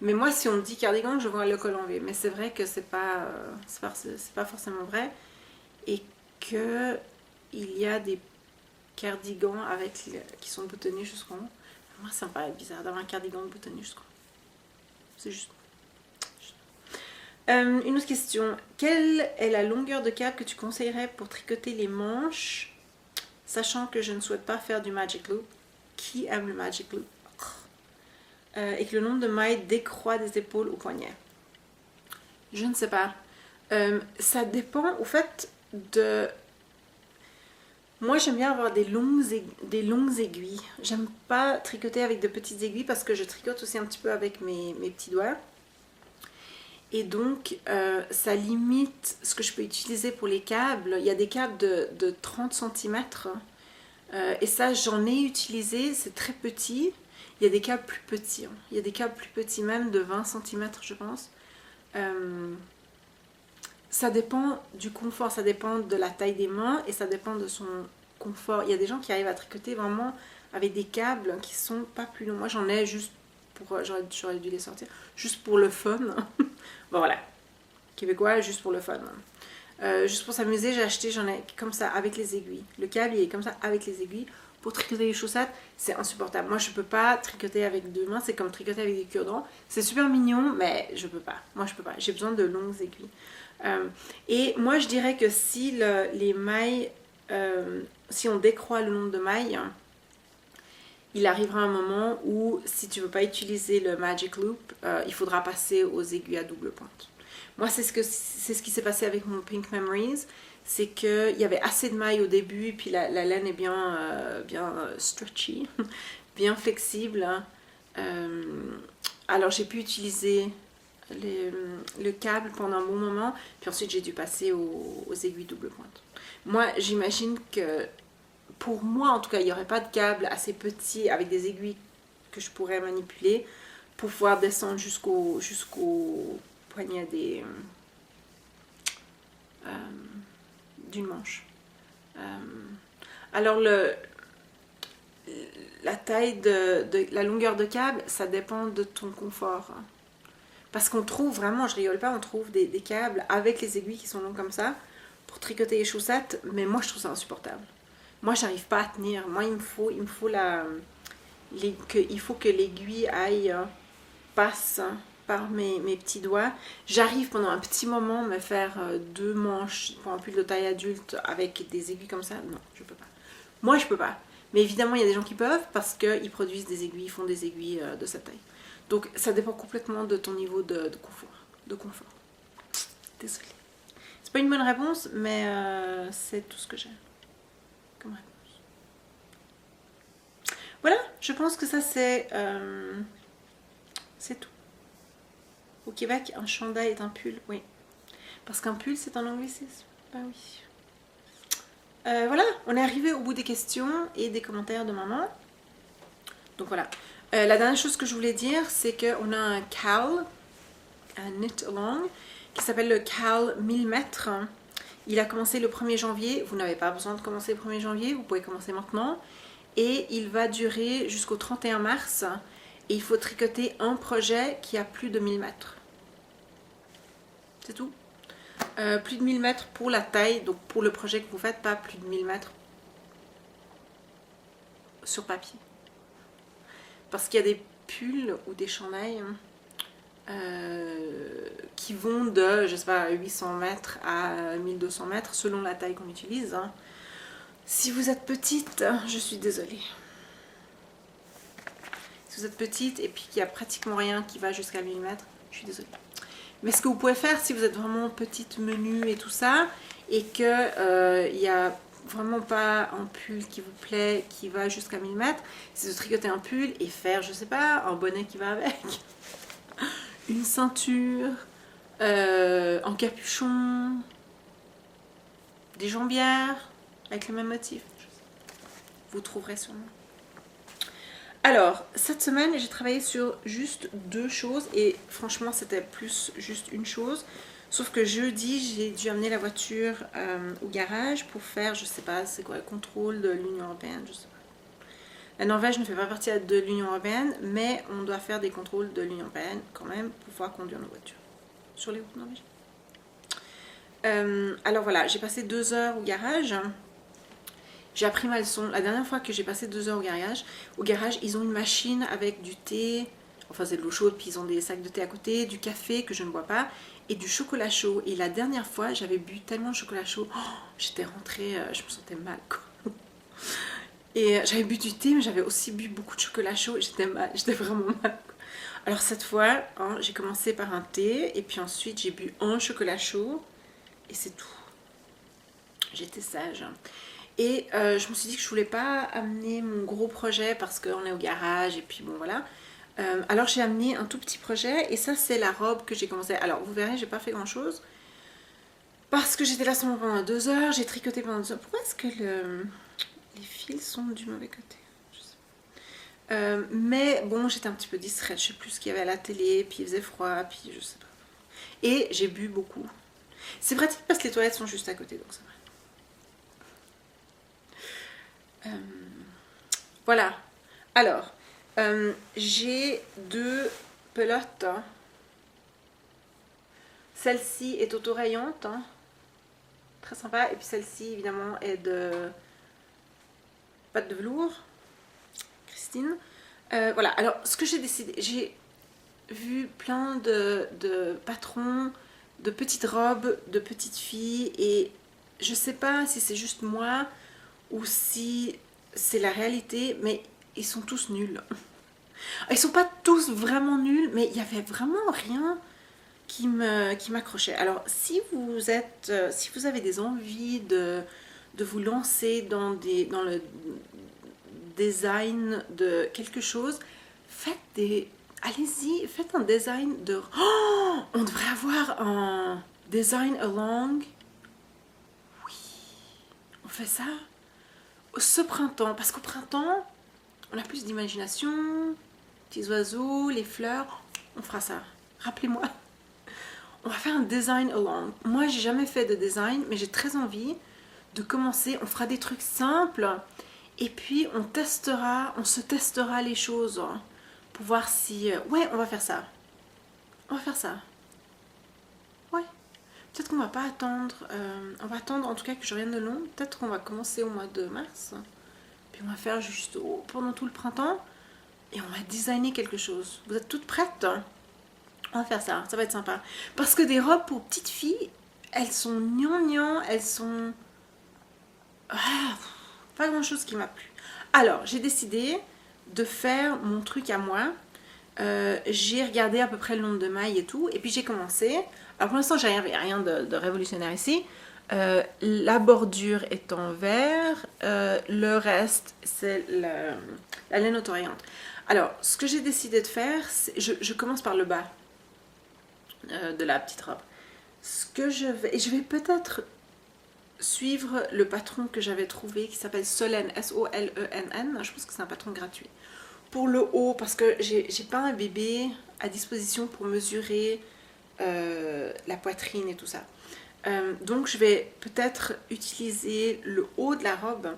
Mais moi, si on me dit cardigan, je vois le col en V. Mais c'est vrai que c'est pas forcément vrai. Et que il y a des cardigans qui sont boutonnés jusqu'en haut. Moi, ça me paraît bizarre d'avoir un cardigan boutonné jusqu'en haut. C'est juste. Une autre question. Quelle est la longueur de câble que tu conseillerais pour tricoter les manches, sachant que je ne souhaite pas faire du magic loop? Qui aime le magic loop? Et que le nombre de mailles décroît des épaules au poignet. Je ne sais pas. Ça dépend au fait de... Moi j'aime bien avoir des longues aiguilles. J'aime pas tricoter avec de petites aiguilles parce que je tricote aussi un petit peu avec mes petits doigts. Et donc ça limite ce que je peux utiliser pour les câbles. Il y a des câbles de 30 cm. Et ça j'en ai utilisé, c'est très petit. Il y a des câbles plus petits. Il y a des câbles plus petits même de 20 cm je pense. Ça dépend du confort, ça dépend de la taille des mains et ça dépend de son confort. Il y a des gens qui arrivent à tricoter vraiment avec des câbles qui sont pas plus longs. Moi j'en ai juste pour... J'aurais dû les sortir. Juste pour le fun. Bon voilà. Québécois, juste pour le fun. Juste pour s'amuser, j'ai acheté, j'en ai comme ça avec les aiguilles. Le câble il est comme ça avec les aiguilles. Pour tricoter les chaussettes, c'est insupportable. Moi, je peux pas tricoter avec deux mains. C'est comme tricoter avec des cure-dents. C'est super mignon, mais je peux pas. Moi, je peux pas. J'ai besoin de longues aiguilles. Et moi, je dirais que si les mailles, si on décroît le nombre de mailles, il arrivera un moment où, si tu veux pas utiliser le Magic Loop, il faudra passer aux aiguilles à double pointe. Moi, c'est ce qui s'est passé avec mon Pink Memories. C'est qu'il y avait assez de mailles au début, et puis la laine est bien stretchy, bien flexible. Alors j'ai pu utiliser le câble pendant un bon moment, puis ensuite j'ai dû passer aux aiguilles double pointe. Moi, j'imagine que, pour moi en tout cas, il n'y aurait pas de câble assez petit avec des aiguilles que je pourrais manipuler pour pouvoir descendre jusqu'au poignet d'une manche. Alors la taille la longueur de câble, ça dépend de ton confort. Parce qu'on trouve vraiment, je rigole pas, on trouve des câbles avec les aiguilles qui sont longs comme ça pour tricoter les chaussettes, mais moi je trouve ça insupportable. Moi j'arrive pas à tenir. Moi il faut que l'aiguille aille passe par mes petits doigts. J'arrive pendant un petit moment me faire deux manches pour un pull de taille adulte avec des aiguilles comme ça. Non, je peux pas. Moi, je peux pas. Mais évidemment, il y a des gens qui peuvent parce qu'ils produisent des aiguilles, ils font des aiguilles de cette taille. Donc, ça dépend complètement de ton niveau de confort. Désolée. C'est pas une bonne réponse, mais c'est tout ce que j'ai comme réponse. Voilà, je pense que ça c'est tout. Au Québec, un chandail est un pull, oui. Parce qu'un pull, c'est un anglicisme. Ben oui. Voilà, on est arrivé au bout des questions et des commentaires de maman. Donc voilà. La dernière chose que je voulais dire, c'est qu'on a un CAL, un knit along, qui s'appelle le CAL 1000 mètres. Il a commencé le 1er janvier. Vous n'avez pas besoin de commencer le 1er janvier, vous pouvez commencer maintenant. Et il va durer jusqu'au 31 mars. Et il faut tricoter un projet qui a plus de 1000 mètres. C'est tout. Plus de 1000 mètres pour la taille, donc pour le projet que vous faites, pas plus de 1000 mètres sur papier. Parce qu'il y a des pulls ou des chandails qui vont de, je sais pas, 800 mètres à 1200 mètres selon la taille qu'on utilise. Si vous êtes petite, je suis désolée. Si vous êtes petite et puis qu'il n'y a pratiquement rien qui va jusqu'à 1000 mètres, je suis désolée. Mais ce que vous pouvez faire si vous êtes vraiment petite, menue et tout ça, et que il n'y a vraiment pas un pull qui vous plaît, qui va jusqu'à 1000 mètres, c'est de tricoter un pull et faire, je sais pas, un bonnet qui va avec, une ceinture, un capuchon, des jambières, avec le même motif. Vous trouverez sûrement. Alors, cette semaine, j'ai travaillé sur juste deux choses et franchement, c'était plus juste une chose. Sauf que jeudi, j'ai dû amener la voiture au garage pour faire, je sais pas, c'est quoi, le contrôle de l'Union Européenne, je sais pas. La Norvège ne fait pas partie de l'Union Européenne, mais on doit faire des contrôles de l'Union Européenne quand même pour pouvoir conduire nos voitures sur les routes norvégiennes. Alors voilà, j'ai passé 2 heures au garage. J'ai appris ma leçon. La dernière fois que j'ai passé 2 heures au garage, ils ont une machine avec du thé, enfin c'est de l'eau chaude, puis ils ont des sacs de thé à côté, du café que je ne bois pas, et du chocolat chaud. Et la dernière fois, j'avais bu tellement de chocolat chaud, j'étais rentrée, je me sentais mal, quoi. Et j'avais bu du thé, mais j'avais aussi bu beaucoup de chocolat chaud, et j'étais mal, j'étais vraiment mal, quoi. Alors cette fois, j'ai commencé par un thé, et puis ensuite j'ai bu un chocolat chaud, et c'est tout. J'étais sage. Et je me suis dit que je voulais pas amener mon gros projet parce qu'on est au garage et puis bon voilà. Alors j'ai amené un tout petit projet et ça c'est la robe que j'ai commencé. Alors vous verrez, j'ai pas fait grand chose parce que j'étais là seulement pendant 2 heures, j'ai tricoté pendant 2 heures. Pourquoi est-ce que les fils sont du mauvais côté? Je sais pas. Mais bon, j'étais un petit peu distraite, je sais plus ce qu'il y avait à la télé, puis il faisait froid, puis je sais pas. Et j'ai bu beaucoup. C'est pratique parce que les toilettes sont juste à côté, donc ça va. Voilà. Alors, j'ai 2 pelotes. Celle-ci est autorayante. Très sympa. Et puis celle-ci, évidemment, est de pâte de velours. Christine. Voilà. Alors, ce que j'ai décidé, j'ai vu plein de patrons, de petites robes, de petites filles. Et je sais pas si c'est juste moi ou si c'est la réalité, mais ils sont tous nuls. Ils sont pas tous vraiment nuls, mais il y avait vraiment rien qui m'accrochait. Alors, si vous êtes, si vous avez des envies de vous lancer dans le design de quelque chose, allez-y, faites un design de. Oh, on devrait avoir un design along. Oui, on fait ça ce printemps, parce qu'au printemps, on a plus d'imagination, petits oiseaux, les fleurs, on fera ça. Rappelez-moi, on va faire un design along. Moi, j'ai jamais fait de design, mais j'ai très envie de commencer. On fera des trucs simples et puis on se testera les choses pour voir si... Ouais, on va faire ça. On va faire ça. Ouais. Peut-être qu'on va pas attendre. On va attendre en tout cas que je revienne de Londres. Peut-être qu'on va commencer au mois de mars. Puis on va faire juste pendant tout le printemps. Et on va designer quelque chose. Vous êtes toutes prêtes? On va faire ça, ça va être sympa. Parce que des robes pour petites filles, elles sont gnangnang, elles sont... Ah, pas grand chose qui m'a plu. Alors, j'ai décidé de faire mon truc à moi. J'ai regardé à peu près le nombre de mailles et tout. Et puis j'ai commencé. Alors pour l'instant, j'ai rien de révolutionnaire ici. La bordure est en vert. Le reste, c'est la laine autorayante. Alors, ce que j'ai décidé de faire, je commence par le bas de la petite robe. Ce que je vais peut-être suivre le patron que j'avais trouvé qui s'appelle Solène, S-O-L-E-N-N. Je pense que c'est un patron gratuit. Pour le haut, parce que j'ai pas un bébé à disposition pour mesurer la poitrine et tout ça. Donc je vais peut-être utiliser le haut de la robe.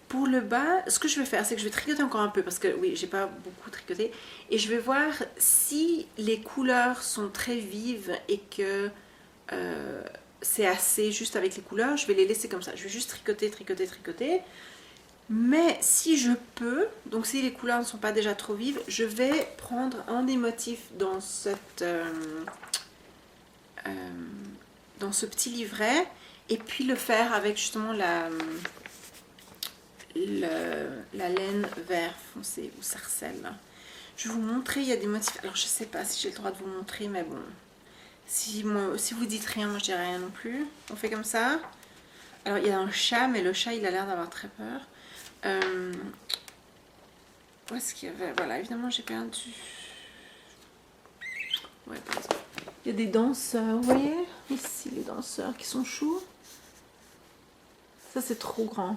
Pour le bas, ce que je vais faire, c'est que je vais tricoter encore un peu parce que oui, j'ai pas beaucoup tricoté. Et je vais voir si les couleurs sont très vives et que c'est assez juste avec les couleurs. Je vais les laisser comme ça. Je vais juste tricoter, tricoter, tricoter. Mais si je peux, donc si les couleurs ne sont pas déjà trop vives, je vais prendre un des motifs dans dans ce petit livret et puis le faire avec justement la laine vert foncé ou sarcelle. Je vais vous montrer, il y a des motifs. Alors je sais pas si j'ai le droit de vous montrer, mais bon. Si vous dites rien, moi je dirai rien non plus. On fait comme ça. Alors il y a un chat, mais le chat il a l'air d'avoir très peur. Où est-ce qu'il y avait? Voilà, évidemment j'ai perdu. Ouais, par exemple. Il y a des danseurs, vous voyez? Ici les danseurs qui sont choux. Ça c'est trop grand.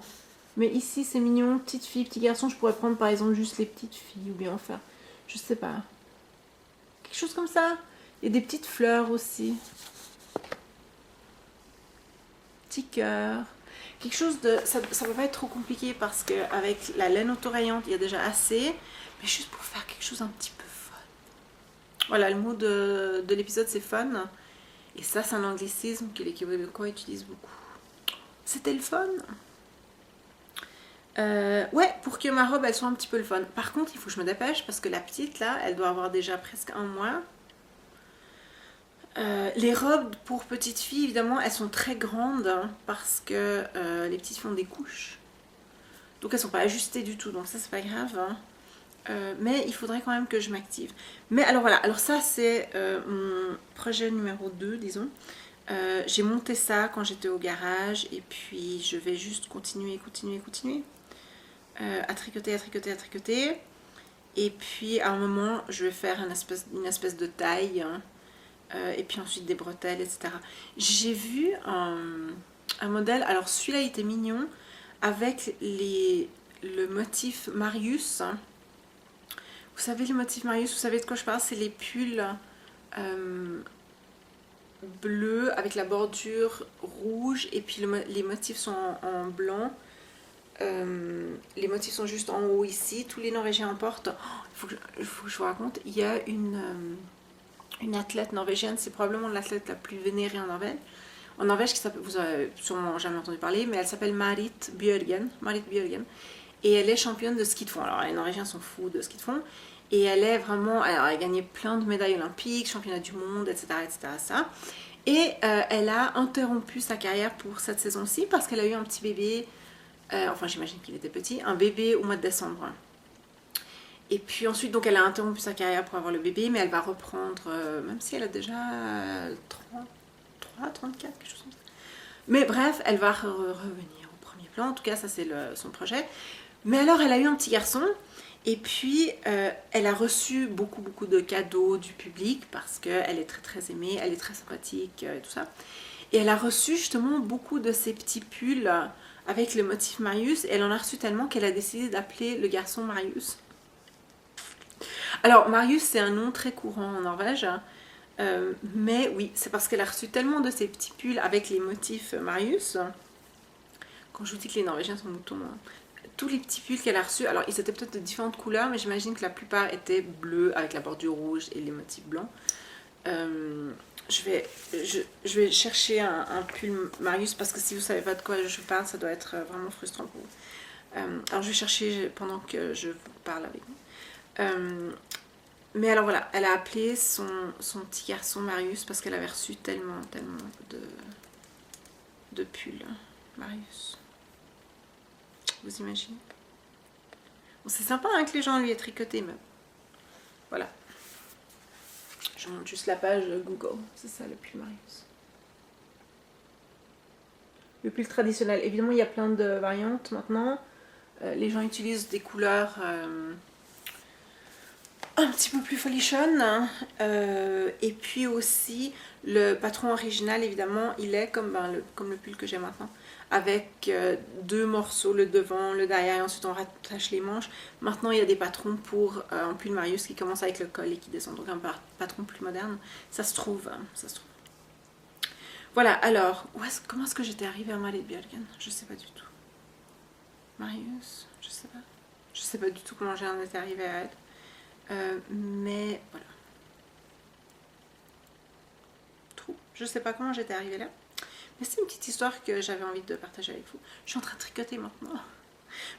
Mais ici c'est mignon, petite fille, petit garçon. Je pourrais prendre par exemple juste les petites filles ou bien en faire, je sais pas. Quelque chose comme ça. Et des petites fleurs aussi. petit cœur. Quelque chose de... Ça ne peut pas être trop compliqué parce qu'avec la laine autorayante, il y a déjà assez. Mais juste pour faire quelque chose un petit peu fun. Voilà, le mot de l'épisode, c'est fun. Et ça, c'est un anglicisme que les Québécois utilisent beaucoup. C'était le fun. Ouais, pour que ma robe, elle soit un petit peu le fun. Par contre, il faut que je me dépêche parce que la petite, là, elle doit avoir déjà presque 1 mois. Les robes pour petites filles, évidemment, elles sont très grandes parce que les petites filles ont des couches. Donc elles sont pas ajustées du tout, donc ça c'est pas grave. Mais il faudrait quand même que je m'active. Mais alors voilà, alors ça c'est mon projet numéro 2, disons. J'ai monté ça quand j'étais au garage et puis je vais juste continuer à tricoter. Et puis à un moment, je vais faire une espèce de taille. Et puis ensuite des bretelles, etc. J'ai vu un modèle, alors celui-là il était mignon, avec le motif Marius. Vous savez le motif Marius, vous savez de quoi je parle, c'est les pulls bleus avec la bordure rouge et puis les motifs sont en blanc. Les motifs sont juste en haut ici, tous les Norvégiens en portent. Oh, il faut que je vous raconte, il y a une athlète norvégienne, c'est probablement l'athlète la plus vénérée en Norvège. En Norvège, qui s'appelle, vous n'avez sûrement jamais entendu parler, mais elle s'appelle Marit Bjørgen. Et elle est championne de ski de fond. Alors les Norvégiens sont fous de ski de fond. Et elle est vraiment, alors elle a gagné plein de médailles olympiques, championnat du monde, etc. Ça. Et elle a interrompu sa carrière pour cette saison-ci parce qu'elle a eu un petit bébé, enfin j'imagine qu'il était petit, un bébé au mois de décembre. Et puis ensuite, donc elle a interrompu sa carrière pour avoir le bébé, mais elle va reprendre, même si elle a déjà 34, quelque chose comme ça. Mais bref, elle va revenir au premier plan, en tout cas ça c'est son projet. Mais alors elle a eu un petit garçon, et puis elle a reçu beaucoup de cadeaux du public, parce qu'elle est très aimée, elle est très sympathique et tout ça. Et elle a reçu justement beaucoup de ces petits pulls avec le motif Marius, et elle en a reçu tellement qu'elle a décidé d'appeler le garçon Marius. Alors, Marius, c'est un nom très courant en Norvège, mais oui, c'est parce qu'elle a reçu tellement de ces petits pulls avec les motifs Marius. Quand je vous dis que les Norvégiens sont moutons, hein, tous les petits pulls qu'elle a reçus, alors ils étaient peut-être de différentes couleurs, mais j'imagine que la plupart étaient bleus avec la bordure rouge et les motifs blancs. Je vais chercher un pull Marius parce que si vous ne savez pas de quoi je parle, ça doit être vraiment frustrant pour vous. Alors je vais chercher pendant que je vous parle avec vous. Mais alors voilà, elle a appelé son petit garçon Marius parce qu'elle avait reçu tellement de pulls Marius. Vous imaginez? Bon, c'est sympa hein, que les gens lui aient tricoté, mais voilà. Je monte juste la page Google, c'est ça le pull Marius. Le pull traditionnel. Évidemment, il y a plein de variantes maintenant. Les gens utilisent des couleurs un petit peu plus folichonnes. Et puis aussi, le patron original, évidemment, il est comme le pull que j'ai maintenant. Avec 2 morceaux, le devant, le derrière, et ensuite on rattache les manches. Maintenant, il y a des patrons pour un pull Marius qui commence avec le col et qui descend. Donc un patron plus moderne. Ça se trouve. Voilà, alors, comment est-ce que j'étais arrivée à Marit Bjørgen? Je sais pas du tout. Marius, je sais pas. Je sais pas du tout comment j'en étais arrivée à elle. Mais voilà. Je sais pas comment j'étais arrivée là. Mais c'est une petite histoire que j'avais envie de partager avec vous. Je suis en train de tricoter maintenant.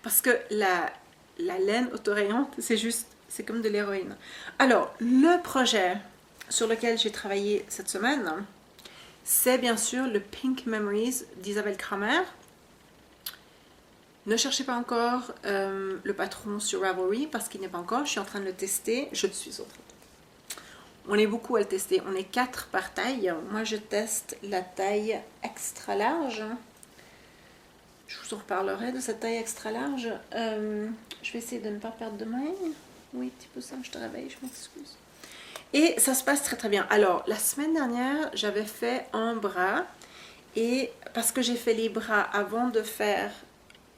Parce que la laine autorayante, c'est comme de l'héroïne. Alors, le projet sur lequel j'ai travaillé cette semaine, c'est bien sûr le Pink Memories d'Isabelle Kramer. Ne cherchez pas encore le patron sur Ravelry parce qu'il n'est pas encore. Je suis en train de le tester. Je suis en train de... On est beaucoup à le tester. On est 4 par taille. Moi, je teste la taille extra large. Je vous en reparlerai de cette taille extra large. Je vais essayer de ne pas perdre de main. Oui, petit peu ça. Je te réveille, je m'excuse. Et ça se passe très bien. Alors, la semaine dernière, j'avais fait un bras. Et parce que j'ai fait les bras avant de faire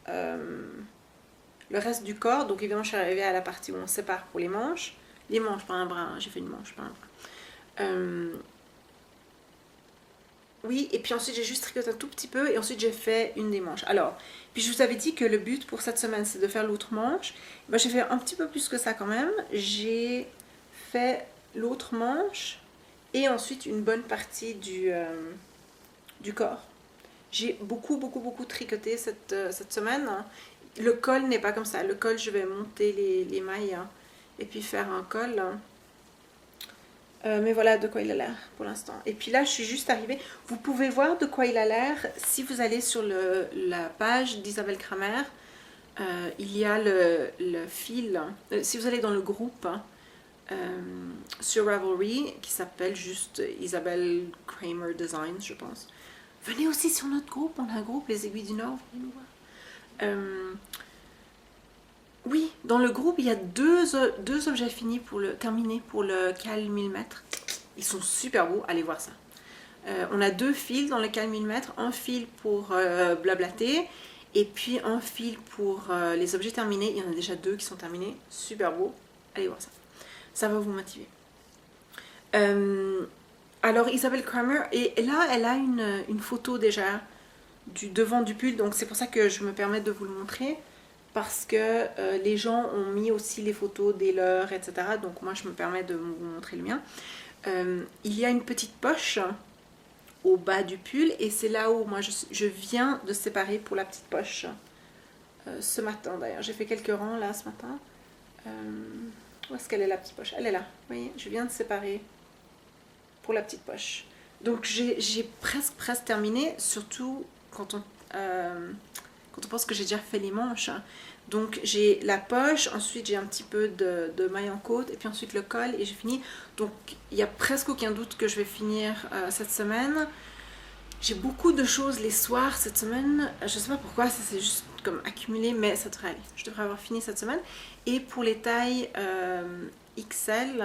le reste du corps, donc évidemment, je suis arrivée à la partie où on sépare pour les manches. Les manches, pas un bras. Hein. J'ai fait une manche, pas un bras. Oui, et puis ensuite j'ai juste tricoté un tout petit peu et ensuite j'ai fait une des manches. Alors, puis je vous avais dit que le but pour cette semaine c'est de faire l'autre manche. Moi j'ai fait un petit peu plus que ça quand même. J'ai fait l'autre manche et ensuite une bonne partie du corps. J'ai beaucoup tricoté cette semaine. Le col n'est pas comme ça. Le col, je vais monter les mailles et puis faire un col. Mais voilà de quoi il a l'air pour l'instant. Et puis là, je suis juste arrivée. Vous pouvez voir de quoi il a l'air si vous allez sur la page d'Isabelle Kramer. Il y a le fil. Si vous allez dans le groupe sur Ravelry, qui s'appelle juste Isabelle Kramer Designs, je pense. Venez aussi sur notre groupe. On a un groupe, les Aiguilles du Nord. Venez nous voir. Oui, dans le groupe, il y a deux objets terminés pour le cal 1000 mètres. Ils sont super beaux, allez voir ça. On a 2 fils dans le cal 1000 mètres, un fil pour blablater et puis un fil pour les objets terminés. Il y en a déjà 2 qui sont terminés, super beau. Allez voir ça, ça va vous motiver. Alors Isabelle Kramer, et là elle a une photo déjà du devant du pull, donc c'est pour ça que je me permets de vous le montrer. Parce que les gens ont mis aussi les photos des leurs, etc. Donc moi je me permets de vous montrer le mien. Il y a une petite poche au bas du pull et c'est là où moi je viens de séparer pour la petite poche. Ce matin d'ailleurs, j'ai fait quelques rangs là ce matin. Où est-ce qu'elle est la petite poche? Elle est là, vous voyez, je viens de séparer pour la petite poche. Donc j'ai presque terminé, surtout quand on pense que j'ai déjà fait les manches. Donc j'ai la poche, ensuite j'ai un petit peu de maille en côte et puis ensuite le col et j'ai fini. Donc il n'y a presque aucun doute que je vais finir cette semaine. J'ai beaucoup de choses les soirs cette semaine. Je sais pas pourquoi, ça s'est juste comme accumulé, mais ça devrait aller. Je devrais avoir fini cette semaine. Et pour les tailles XL,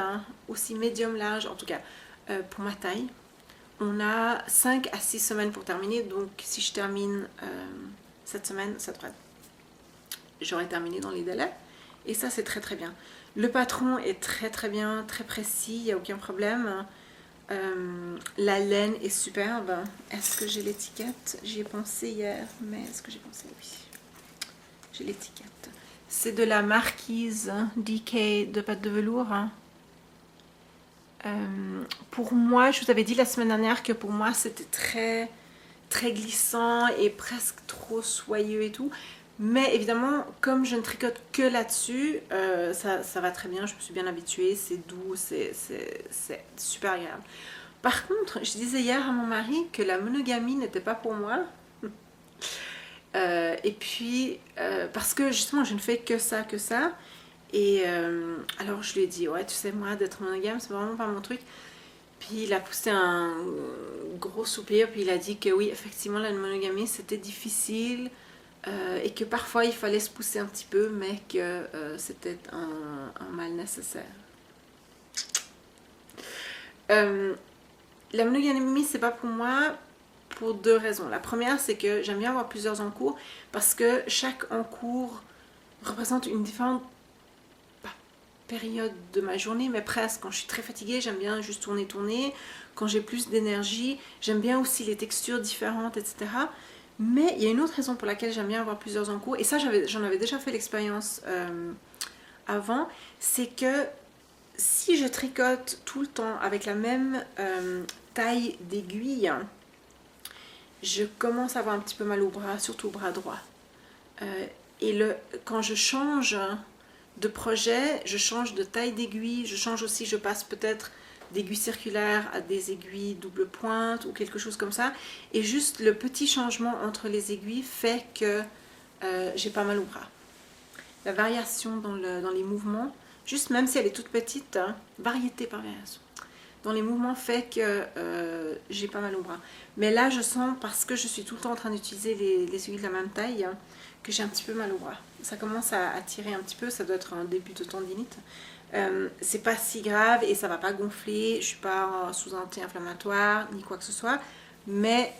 aussi médium large, en tout cas pour ma taille, on a 5 à 6 semaines pour terminer. Donc si je termine cette semaine, ça devrait être. J'aurai terminé dans les délais et ça c'est très bien. Le patron est très bien, très précis, il n'y a aucun problème. La laine est superbe. Est-ce que j'ai l'étiquette? J'y ai pensé hier, mais est-ce que j'ai pensé? Oui, j'ai l'étiquette. C'est de la marquise DK de pâte de velours. Pour moi, je vous avais dit la semaine dernière que pour moi c'était très glissant et presque trop soyeux et tout. Mais évidemment, comme je ne tricote que là-dessus, ça va très bien, je me suis bien habituée, c'est doux, c'est super agréable. Par contre, je disais hier à mon mari que la monogamie n'était pas pour moi. Et puis, parce que justement, je ne fais que ça. Et alors je lui ai dit, ouais, tu sais, moi, d'être monogame, c'est vraiment pas mon truc. Puis il a poussé un gros soupir, puis il a dit que oui, effectivement, la monogamie, c'était difficile. Et que parfois il fallait se pousser un petit peu, mais que c'était un mal nécessaire. La monogamie, c'est pas pour moi pour 2 raisons. La première, c'est que j'aime bien avoir plusieurs encours parce que chaque encours représente une différente période de ma journée, mais presque. Quand je suis très fatiguée, j'aime bien juste tourner. Quand j'ai plus d'énergie, j'aime bien aussi les textures différentes, etc. Mais il y a une autre raison pour laquelle j'aime bien avoir plusieurs en cours, et ça j'en avais déjà fait l'expérience avant, c'est que si je tricote tout le temps avec la même taille d'aiguille, je commence à avoir un petit peu mal au bras, surtout au bras droit. Et quand je change de projet, je change de taille d'aiguille, je change aussi, je passe peut-être d'aiguilles circulaires à des aiguilles double pointe ou quelque chose comme ça, et juste le petit changement entre les aiguilles fait que j'ai pas mal au bras. La variation dans les mouvements, juste même si elle est toute petite, variété par variation, dans les mouvements fait que j'ai pas mal au bras. Mais là je sens, parce que je suis tout le temps en train d'utiliser les aiguilles de la même taille, que j'ai un petit peu mal au bras. Ça commence à tirer un petit peu, ça doit être un début de tendinite. C'est pas si grave et ça va pas gonfler, je suis pas sous anti-inflammatoire ni quoi que ce soit, mais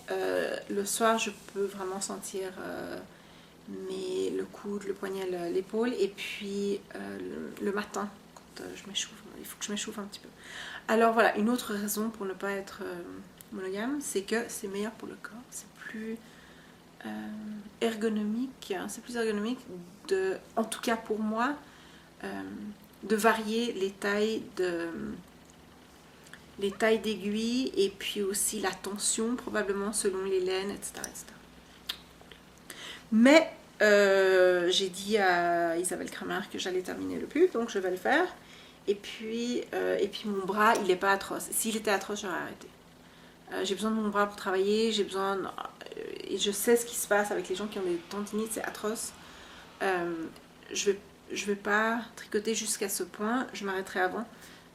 le soir je peux vraiment sentir le coude, le poignet, l'épaule, et puis le matin quand je m'échauffe, il faut que je m'échauffe un petit peu. Alors voilà, une autre raison pour ne pas être monogame, c'est que c'est meilleur pour le corps, c'est plus ergonomique, c'est plus ergonomique en tout cas pour moi, de varier les tailles d'aiguilles et puis aussi la tension probablement selon les laines, etc. etc. Mais j'ai dit à Isabelle Kramer que j'allais terminer le pull, donc je vais le faire. Et puis mon bras, il n'est pas atroce. S'il était atroce, j'aurais arrêté. J'ai besoin de mon bras pour travailler, j'ai besoin... et je sais ce qui se passe avec les gens qui ont des tendinites, c'est atroce. Je vais pas tricoter jusqu'à ce point, je m'arrêterai avant.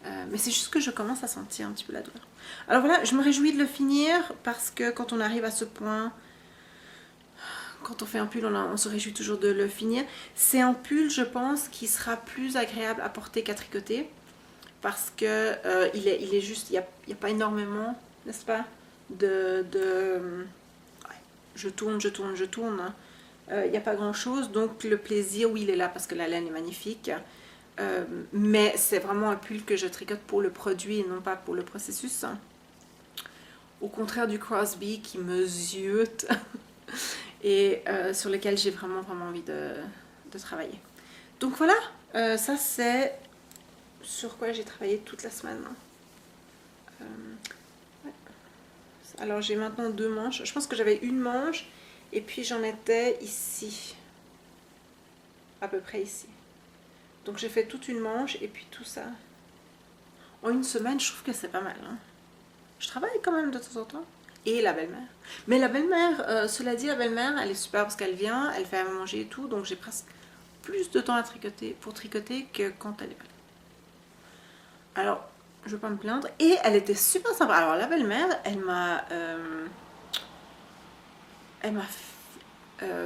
Mais c'est juste que je commence à sentir un petit peu la douleur. Alors voilà, je me réjouis de le finir parce que quand on arrive à ce point, quand on fait un pull, on se réjouit toujours de le finir. C'est un pull, je pense, qui sera plus agréable à porter qu'à tricoter parce que il est juste, il n'y a pas énormément, n'est-ce pas, ouais, je tourne. Il n'y a pas grand chose, donc le plaisir, oui, il est là parce que la laine est magnifique. Mais c'est vraiment un pull que je tricote pour le produit et non pas pour le processus. Au contraire du Crosby qui me ziote et sur lequel j'ai vraiment envie de travailler. Donc voilà, ça c'est sur quoi j'ai travaillé toute la semaine. Ouais. Alors j'ai maintenant 2 manches. Je pense que j'avais une manche et puis j'en étais ici. À peu près ici. Donc j'ai fait toute une manche et puis tout ça. En une semaine, je trouve que c'est pas mal. Hein. Je travaille quand même de temps en temps. Et la belle-mère. Mais la belle-mère, cela dit, la belle-mère, elle est super parce qu'elle vient, elle fait à manger et tout. Donc j'ai presque plus de temps à tricoter, pour tricoter que quand elle est pas là. Alors, je veux pas me plaindre. Et elle était super sympa. Alors la belle-mère, elle m'a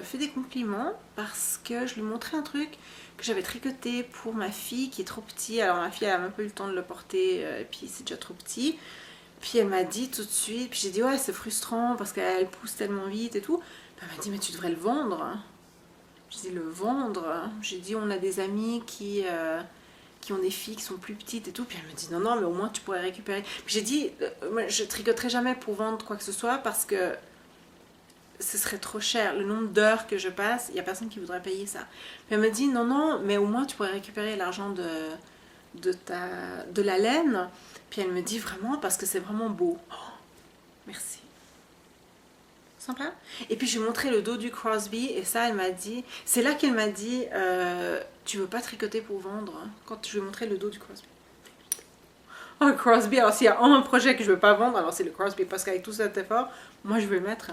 fait des compliments parce que je lui montrais un truc que j'avais tricoté pour ma fille qui est trop petite. Alors ma fille elle a même pas eu le temps de le porter et puis c'est déjà trop petit. Puis elle m'a dit tout de suite, puis j'ai dit ouais c'est frustrant parce qu'elle pousse tellement vite et tout. Puis elle m'a dit mais tu devrais le vendre. J'ai dit le vendre. J'ai dit on a des amis qui ont des filles qui sont plus petites et tout. Puis elle me dit non mais au moins tu pourrais récupérer. Puis j'ai dit moi je tricoterai jamais pour vendre quoi que ce soit parce que ce serait trop cher. Le nombre d'heures que je passe, il n'y a personne qui voudrait payer ça. Puis elle me dit non, mais au moins tu pourrais récupérer l'argent de la laine. Puis elle me dit vraiment parce que c'est vraiment beau. Oh, merci. Sympa. Et puis je lui ai montré le dos du Crosby et ça elle m'a dit, c'est là qu'elle m'a dit tu veux pas tricoter pour vendre hein, quand je lui ai montré le dos du Crosby. Oh Crosby, alors s'il y a un projet que je veux pas vendre, alors c'est le Crosby parce qu'avec tout cet effort, moi je vais le mettre.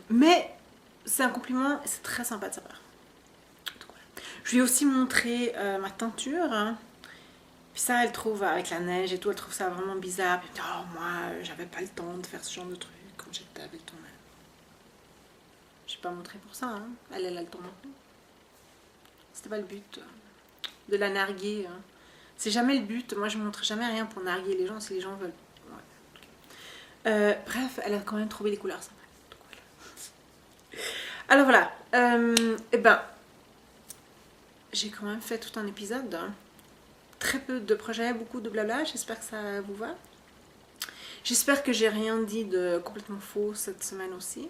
Mais c'est un compliment, c'est très sympa de sa part. Donc, voilà. Je lui ai aussi montré ma teinture. Hein. Puis ça, elle trouve avec la neige et tout, elle trouve ça vraiment bizarre. Puis elle me dit, oh, moi, j'avais pas le temps de faire ce genre de truc quand j'étais avec ton mère. Je n'ai pas montré pour ça. Hein. Elle a le temps maintenant. C'était pas le but de la narguer. Hein. C'est jamais le but. Moi, je montre jamais rien pour narguer les gens si les gens veulent. Ouais. Okay. Bref, elle a quand même trouvé les couleurs sympas. Alors voilà, et ben, j'ai quand même fait tout un épisode, hein. Très peu de projets, beaucoup de blabla, j'espère que ça vous va. J'espère que j'ai rien dit de complètement faux cette semaine aussi.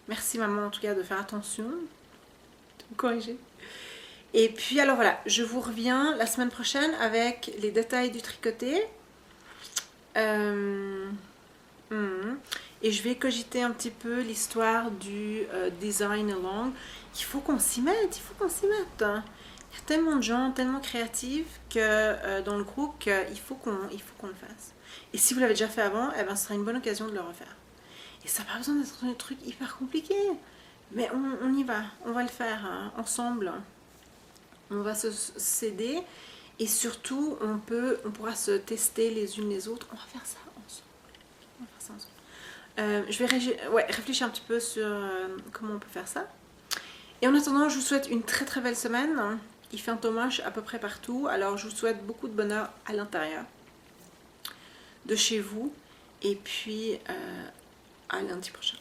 Merci maman en tout cas de faire attention, de me corriger. Et puis alors voilà, je vous reviens la semaine prochaine avec les détails du tricoté. Et je vais cogiter un petit peu l'histoire du design along. Il faut qu'on s'y mette, hein. Il y a tellement de gens, tellement créatifs que dans le groupe qu'il faut qu'on le fasse. Et si vous l'avez déjà fait avant, eh ben, ce sera une bonne occasion de le refaire. Et ça n'a pas besoin d'être un truc hyper compliqué. Mais on y va, on va le faire hein, ensemble. On va s'aider. Et surtout, on pourra se tester les unes les autres. On va faire ça ensemble. Je vais réfléchir un petit peu sur comment on peut faire ça. Et en attendant, je vous souhaite une très très belle semaine. Il fait un temps moche à peu près partout. Alors je vous souhaite beaucoup de bonheur à l'intérieur de chez vous. Et puis à lundi prochain.